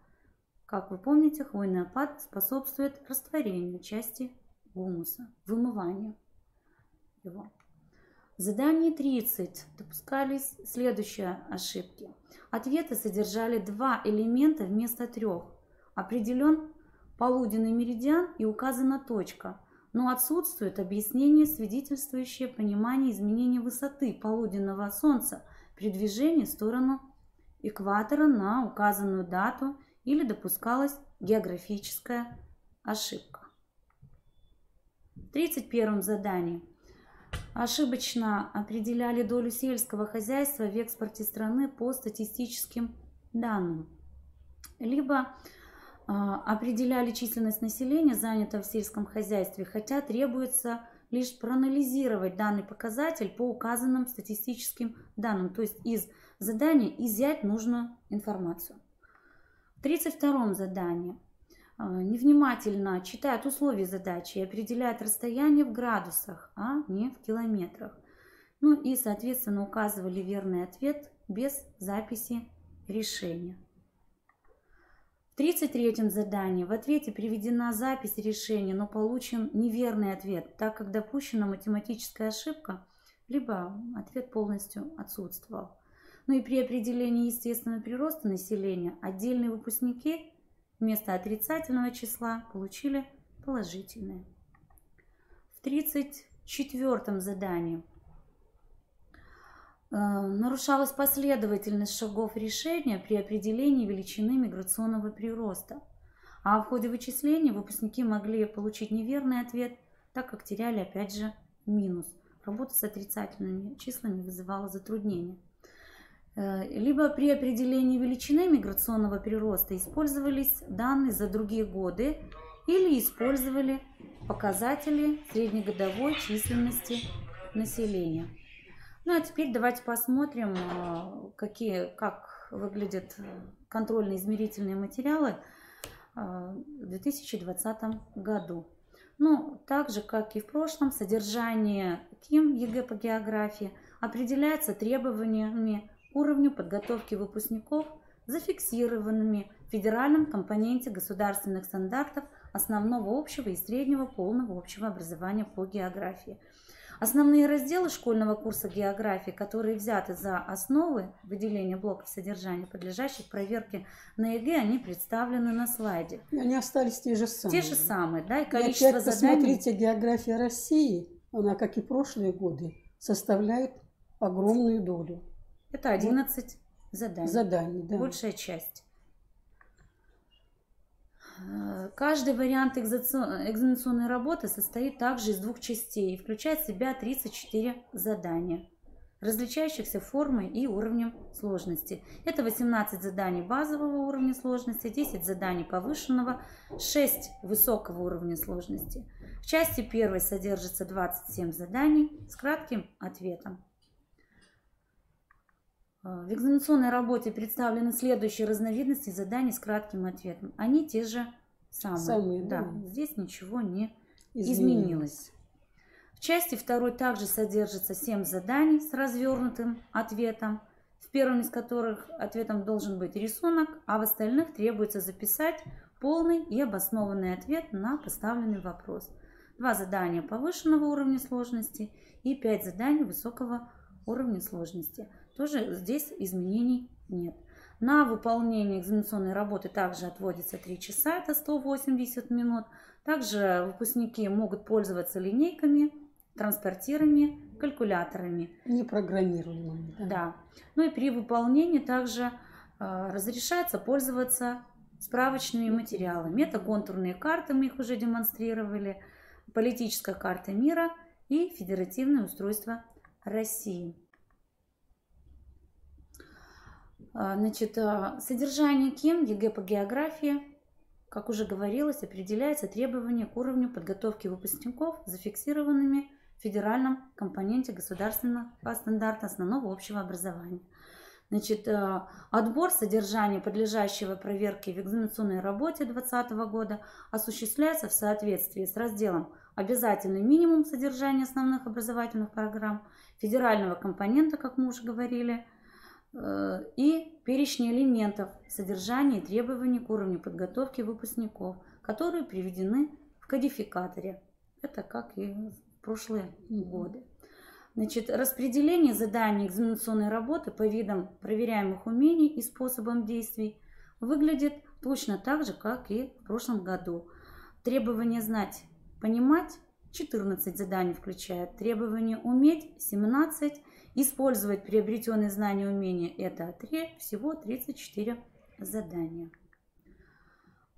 Как вы помните, хвойный опад способствует растворению части гумуса, вымыванию его. В задании 30 допускались следующие ошибки. Ответы содержали 2 элемента вместо 3. Определен полуденный меридиан и указана точка. но отсутствует объяснение, свидетельствующее понимание изменения высоты полуденного солнца при движении в сторону экватора на указанную дату или допускалась географическая ошибка. В 31 задании ошибочно определяли долю сельского хозяйства в экспорте страны по статистическим данным, либо определяли численность населения, занятого в сельском хозяйстве, хотя требуется лишь проанализировать данный показатель по указанным статистическим данным, то есть из задания изъять нужную информацию. В 32 задании невнимательно читают условия задачи и определяют расстояние в градусах, а не в километрах. Ну и, соответственно, указывали верный ответ без записи решения. В 33 задании в ответе приведена запись решения, но получен неверный ответ, так как допущена математическая ошибка, либо ответ полностью отсутствовал. Ну и при определении естественного прироста населения отдельные выпускники вместо отрицательного числа получили положительное. В 34 задании нарушалась последовательность шагов решения при определении величины миграционного прироста. А в ходе вычисления выпускники могли получить неверный ответ, так как теряли опять же минус. Работа с отрицательными числами вызывала затруднения. Либо при определении величины миграционного прироста использовались данные за другие годы или использовали показатели среднегодовой численности населения. Ну а теперь давайте посмотрим, как выглядят контрольно-измерительные материалы в 2020 году. Ну, так же, как и в прошлом, содержание КИМ ЕГЭ по географии определяется требованиями к уровню подготовки выпускников, зафиксированными в федеральном компоненте государственных стандартов основного общего и среднего полного общего образования по географии. Основные разделы школьного курса географии, которые взяты за основы выделения блоков содержания, подлежащих проверке на ЕГЭ, они представлены на слайде. И они остались те же самые. Те же самые, да, и количество количество заданий. Посмотрите, заданий. география России, она, как и прошлые годы, составляет огромную долю. Это 11 заданий, да. Большая часть. Каждый вариант экзаменационной работы состоит также из двух частей и включает в себя 34 задания, различающихся формой и уровнем сложности. Это 18 заданий базового уровня сложности, 10 заданий повышенного, 6 высокого уровня сложности. В части первой содержится 27 заданий с кратким ответом. В экзаменационной работе представлены следующие разновидности заданий с кратким ответом. Они те же самые. Да. Здесь ничего не изменилось. В части второй также содержится 7 заданий с развернутым ответом, в первом из которых ответом должен быть рисунок, а в остальных требуется записать полный и обоснованный ответ на поставленный вопрос. 2 задания повышенного уровня сложности и 5 заданий высокого уровня сложности. Тоже здесь изменений нет. На выполнение экзаменационной работы также отводится 3 часа, это 180 минут. Также выпускники могут пользоваться линейками, транспортирами, калькуляторами. Непрограммируемыми. Да. Ну и при выполнении также разрешается пользоваться справочными материалами. Это контурные карты, мы их уже демонстрировали, политическая карта мира и федеративное устройство России. Значит, содержание КИМ ЕГЭ по географии, как уже говорилось, определяется требования к уровню подготовки выпускников, зафиксированными в федеральном компоненте государственного стандарта основного общего образования. Значит, отбор содержания, подлежащего проверке в экзаменационной работе 2020 года, осуществляется в соответствии с разделом «Обязательный минимум содержания основных образовательных программ», федерального компонента, как мы уже говорили, и перечня элементов содержания и требований к уровню подготовки выпускников, которые приведены в кодификаторе. Это как и в прошлые годы. Значит, распределение заданий экзаменационной работы по видам проверяемых умений и способам действий выглядит точно так же, как и в прошлом году. Требования знать, понимать, 14 заданий включает. Требования уметь 17. Использовать приобретенные знания и умения это 3. Всего 34 задания.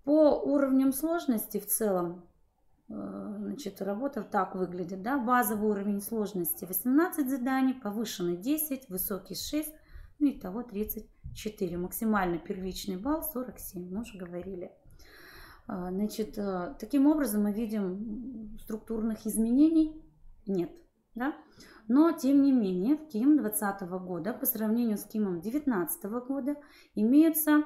По уровням сложности в целом, значит, работа так выглядит. Да? Базовый уровень сложности 18 заданий, повышенный 10, высокий 6, ну и того 34. Максимальный первичный балл 47, мы уже говорили. Значит, таким образом мы видим, структурных изменений нет. Да? Но, тем не менее, в КИМ 2020 года по сравнению с КИМом 2019 года имеются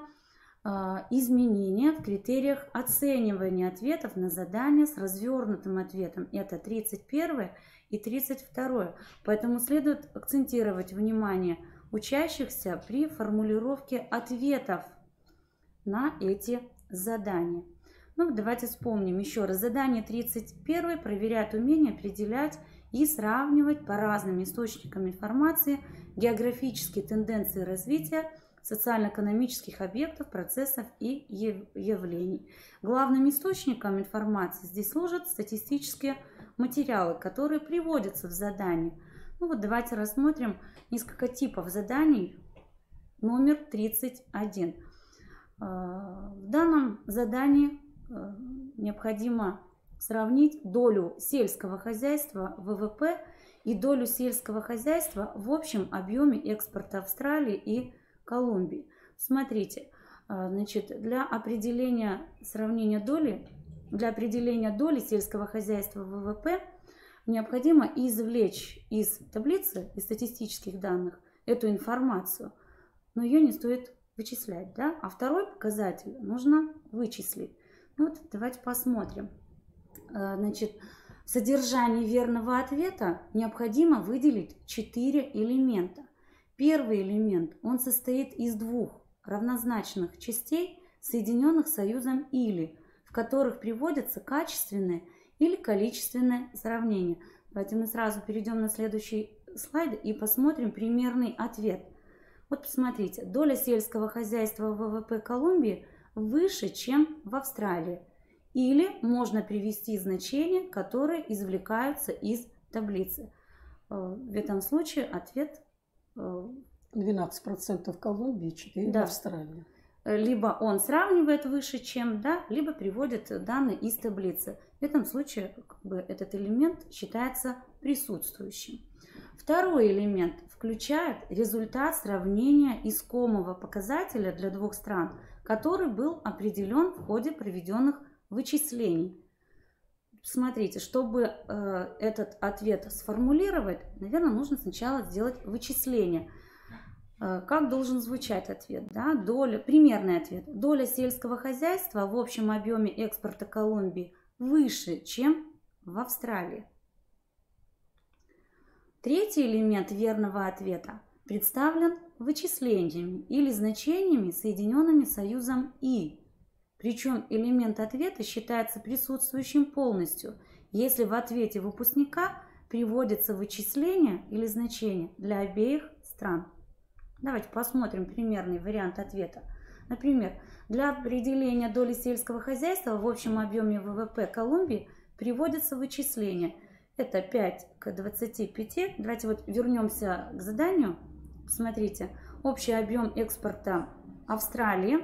изменения в критериях оценивания ответов на задания с развернутым ответом. Это 31 и 32. Поэтому следует акцентировать внимание учащихся при формулировке ответов на эти задания. Ну, давайте вспомним еще раз. Задание 31 проверяет умение определять и сравнивать по разным источникам информации географические тенденции развития социально-экономических объектов, процессов и явлений. Главным источником информации здесь служат статистические материалы, которые приводятся в задании. Ну вот давайте рассмотрим несколько типов заданий. Номер 31. В данном задании необходимо сравнить долю сельского хозяйства в ВВП и долю сельского хозяйства в общем объеме экспорта Австралии и Колумбии. Смотрите, значит, для определения доли сельского хозяйства в ВВП необходимо извлечь из таблицы, из статистических данных эту информацию, но ее не стоит вычислять, да? А второй показатель нужно вычислить. Ну вот давайте посмотрим. Значит, в содержании верного ответа необходимо выделить 4 элемента. Первый элемент, он состоит из двух равнозначных частей, соединенных союзом «или», в которых приводятся качественное или количественное сравнение. Давайте мы сразу перейдем на следующий слайд и посмотрим примерный ответ. Вот посмотрите, доля сельского хозяйства в ВВП Колумбии выше, чем в Австралии. Или можно привести значения, которые извлекаются из таблицы. В этом случае ответ 12% в Колумбии, 4% в Австралии. Либо он сравнивает выше, чем, да, либо приводит данные из таблицы. В этом случае этот элемент считается присутствующим. Второй элемент включает результат сравнения искомого показателя для двух стран, который был определен в ходе проведенных вычислений. Смотрите, чтобы этот ответ сформулировать, наверное, нужно сначала сделать вычисление. Как должен звучать ответ? Да? Примерный ответ. Доля сельского хозяйства в общем объеме экспорта Колумбии выше, чем в Австралии. Третий элемент верного ответа представлен вычислениями или значениями, соединенными союзом «и». Причем элемент ответа считается присутствующим полностью, если в ответе выпускника приводится вычисление или значение для обеих стран. Давайте посмотрим примерный вариант ответа. Например, для определения доли сельского хозяйства в общем объеме ВВП Колумбии приводится вычисление. Это 5 к 25. Давайте вот вернемся к заданию. Смотрите, общий объем экспорта Австралии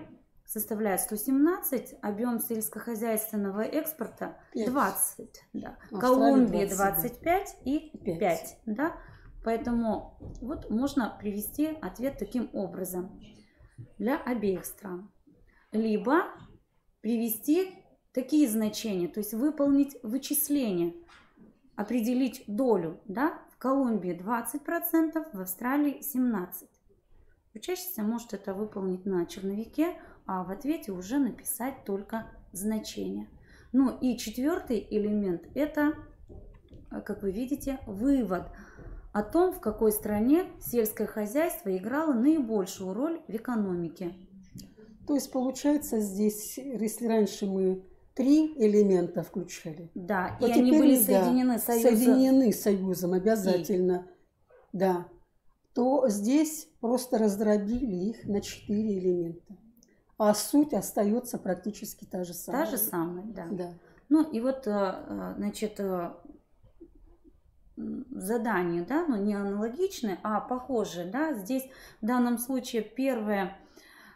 составляет 117, объем сельскохозяйственного экспорта 20, да. Колумбии 25 и 5. Да? Поэтому вот можно привести ответ таким образом для обеих стран. Либо привести такие значения, то есть выполнить вычисление, определить долю, да? В Колумбии 20%, в Австралии 17%. Учащийся может это выполнить на черновике, а в ответе уже написать только значение. Ну и четвертый элемент – это, как вы видите, вывод о том, в какой стране сельское хозяйство играло наибольшую роль в экономике. То есть получается здесь, если раньше мы 3 элемента включали, да, и они были соединены союзом обязательно, да, то здесь просто раздробили их на 4 элемента. А суть остается практически та же самая. Та же самая, да. Да. Ну и вот, значит, задания, да, но не аналогичные, а похожие, да. Здесь в данном случае первое,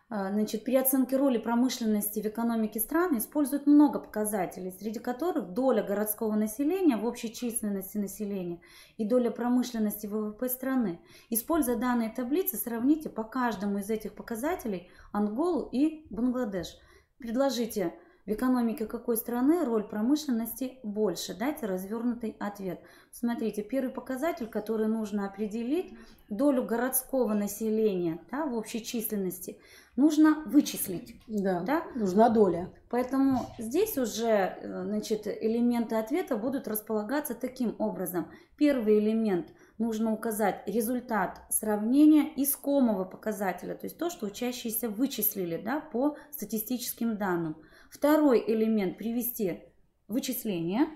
значит, при оценке роли промышленности в экономике страны используют много показателей, среди которых доля городского населения в общей численности населения и доля промышленности в ВВП страны. Используя данные таблицы, сравните по каждому из этих показателей Анголу и Бангладеш. Предложите, в экономике какой страны роль промышленности больше? Дайте развернутый ответ. Смотрите, первый показатель, который нужно определить, долю городского населения, да, в общей численности, нужно вычислить. Да, да? нужна доля. Поэтому здесь уже, значит, элементы ответа будут располагаться таким образом. Первый элемент нужно указать результат сравнения искомого показателя, то есть то, что учащиеся вычислили, да, по статистическим данным. Второй элемент привести вычисления.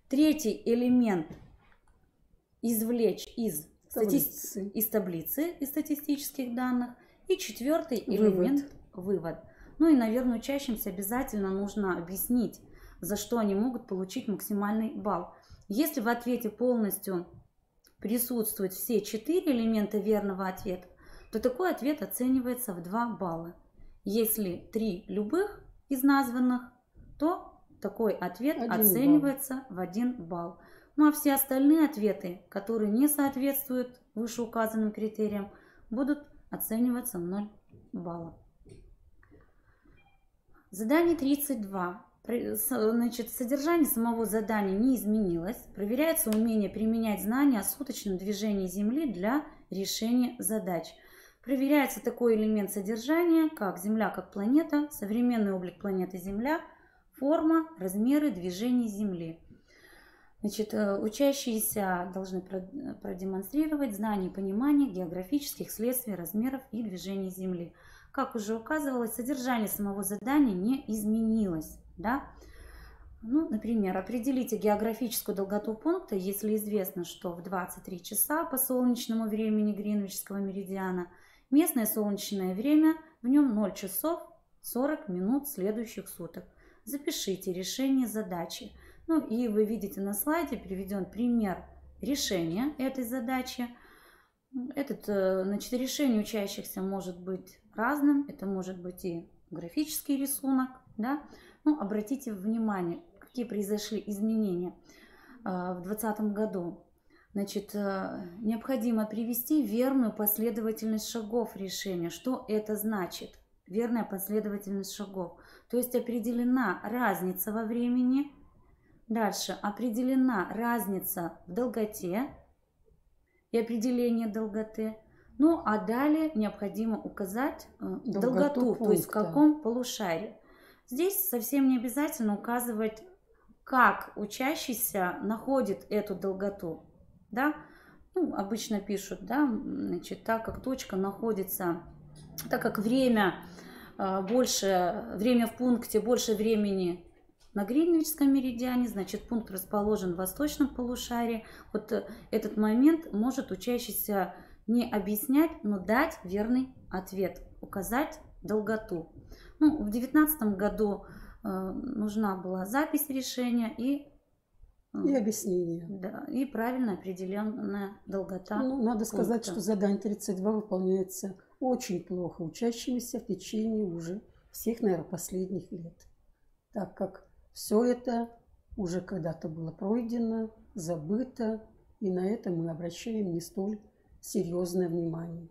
Третий элемент извлечь из Таблицы. таблицы, из статистических данных. И четвертый элемент вывод. Ну и, наверное, учащимся обязательно нужно объяснить, за что они могут получить максимальный балл. Если в ответе полностью присутствуют все 4 элемента верного ответа, то такой ответ оценивается в 2 балла. Если 3 любых из названных, то такой ответ оценивается в 1 балл. Ну а все остальные ответы, которые не соответствуют вышеуказанным критериям, будут оцениваться 0 баллов. Задание 32. Значит, содержание самого задания не изменилось. Проверяется умение применять знания о суточном движении Земли для решения задач. Проверяется такой элемент содержания, как Земля как планета, современный облик планеты Земля, форма, размеры движения Земли. Значит, учащиеся должны продемонстрировать знание и понимание географических следствий, размеров и движений Земли. Как уже указывалось, содержание самого задания не изменилось. Да? Ну, например, определите географическую долготу пункта, если известно, что в 23 часа по солнечному времени Гринвичского меридиана местное солнечное время в нем 0 часов 40 минут следующих суток. Запишите решение задачи. Ну и вы видите на слайде приведен пример решения этой задачи. Значит, решение учащихся может быть разным. Это может быть и графический рисунок. Да? Ну, обратите внимание, какие произошли изменения в 2020 году. Значит, необходимо привести верную последовательность шагов решения. Что это значит? Верная последовательность шагов. То есть определена разница во времени. Дальше определена разница в долготе и определение долготы. Ну, а далее необходимо указать долготу, то есть в каком полушарии. Здесь совсем не обязательно указывать, как учащийся находит эту долготу. Да? Ну, обычно пишут, да, значит, так как точка находится, так как время в пункте больше времени на Гринвичском меридиане, значит, пункт расположен в восточном полушарии. Вот этот момент может учащийся не объяснять, но дать верный ответ, указать долготу. Ну, в 2019 году нужна была запись решения и объяснение. Да, и правильно определенная долгота. Ну, надо сказать, что задание 32 выполняется очень плохо учащимися в течение уже всех, наверное, последних лет. Так как все это уже когда-то было пройдено, забыто, и на это мы обращаем не столь серьезное внимание.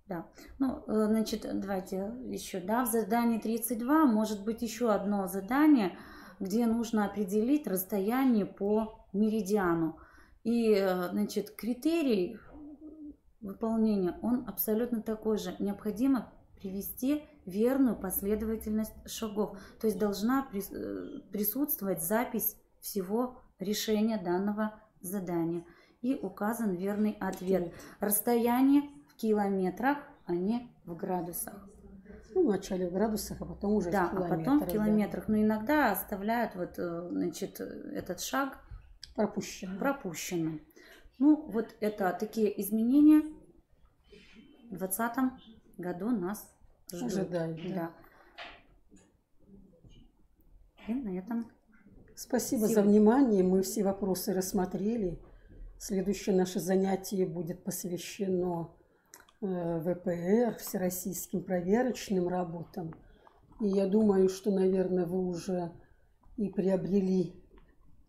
Да, ну, значит, давайте еще, да, в задании 32 может быть еще одно задание, где нужно определить расстояние по меридиану. И, значит, критерий выполнения, он абсолютно такой же. Необходимо привести верную последовательность шагов. То есть должна присутствовать запись всего решения данного задания. И указан верный ответ. Расстояние в километрах, а не в градусах. Ну, вначале в градусах, а потом уже да, в километрах. А потом в километрах. Да. Но иногда оставляют вот, значит, этот шаг пропущенным. Ну, вот это такие изменения в 2020 году нас ожидают. Да. И на этом спасибо за внимание. Мы все вопросы рассмотрели. Следующее наше занятие будет посвящено ВПР, всероссийским проверочным работам. И я думаю, что, наверное, вы уже и приобрели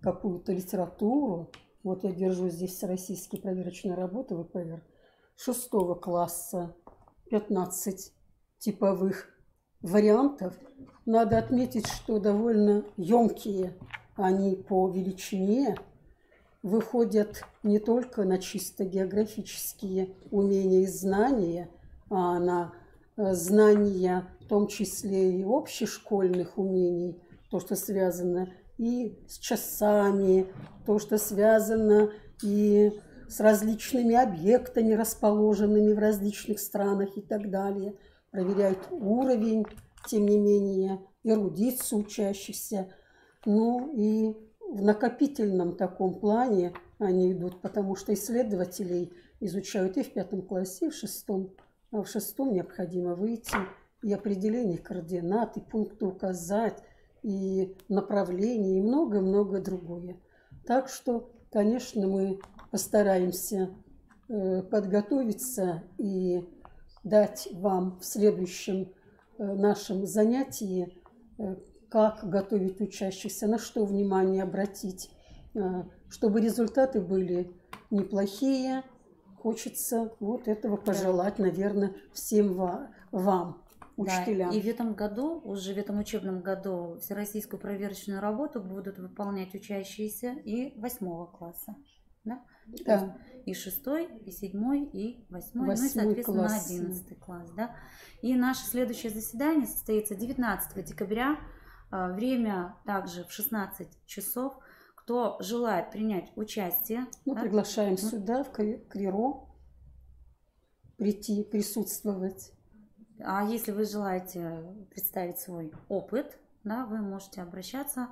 какую-то литературу. Вот я держу здесь всероссийские проверочные работы ВПР 6 класса, 15 типовых вариантов. Надо отметить, что довольно емкие они по величине, выходят не только на чисто географические умения и знания, а на знания, в том числе и общешкольных умений, то, что связано и с часами, то, что связано и с различными объектами, расположенными в различных странах и так далее. Проверяют уровень, тем не менее, эрудицию учащихся. Ну и в накопительном таком плане они идут, потому что исследователей изучают и в 5 классе, и в 6. А в 6 необходимо выйти и определение координат, и пункты указать, и направление, и много-много другое. Так что, конечно, мы постараемся подготовиться и дать вам в следующем нашем занятии, как готовить учащихся, на что внимание обратить, чтобы результаты были неплохие. Хочется вот этого пожелать, наверное, всем вам, учителям. Да, и в этом году, уже в этом учебном году, всероссийскую проверочную работу будут выполнять учащиеся и 8 класса. Да? Да. И 6, и 7, и 8, ну и, 8 соответственно, класс. 11 класс. Да? И наше следующее заседание состоится 19 декабря. Время также в 16 часов. Кто желает принять участие, Мы да? приглашаем сюда, в КРИРО, прийти, присутствовать. А если вы желаете представить свой опыт, да, вы можете обращаться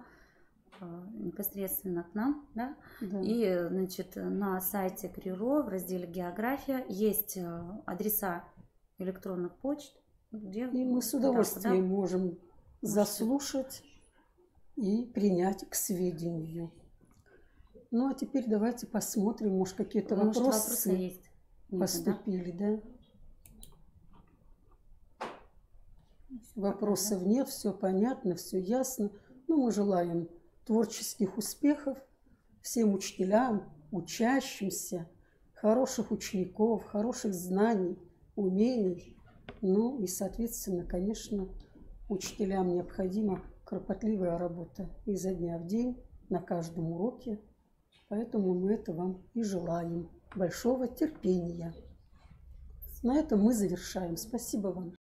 непосредственно к нам. Да? Да. И, значит, на сайте КРИРО в разделе «География» есть адреса электронных почт, где И мы с удовольствием можем заслушать и принять к сведению. Ну, а теперь давайте посмотрим, может, какие-то вопросы есть. поступили, да? Вопросов нет, все понятно, все ясно. Ну, мы желаем творческих успехов всем учителям, учащимся, хороших учеников, хороших знаний, умений. Ну и, соответственно, конечно, учителям необходима кропотливая работа изо дня в день, на каждом уроке. Поэтому мы это вам и желаем. Большого терпения. На этом мы завершаем. Спасибо вам.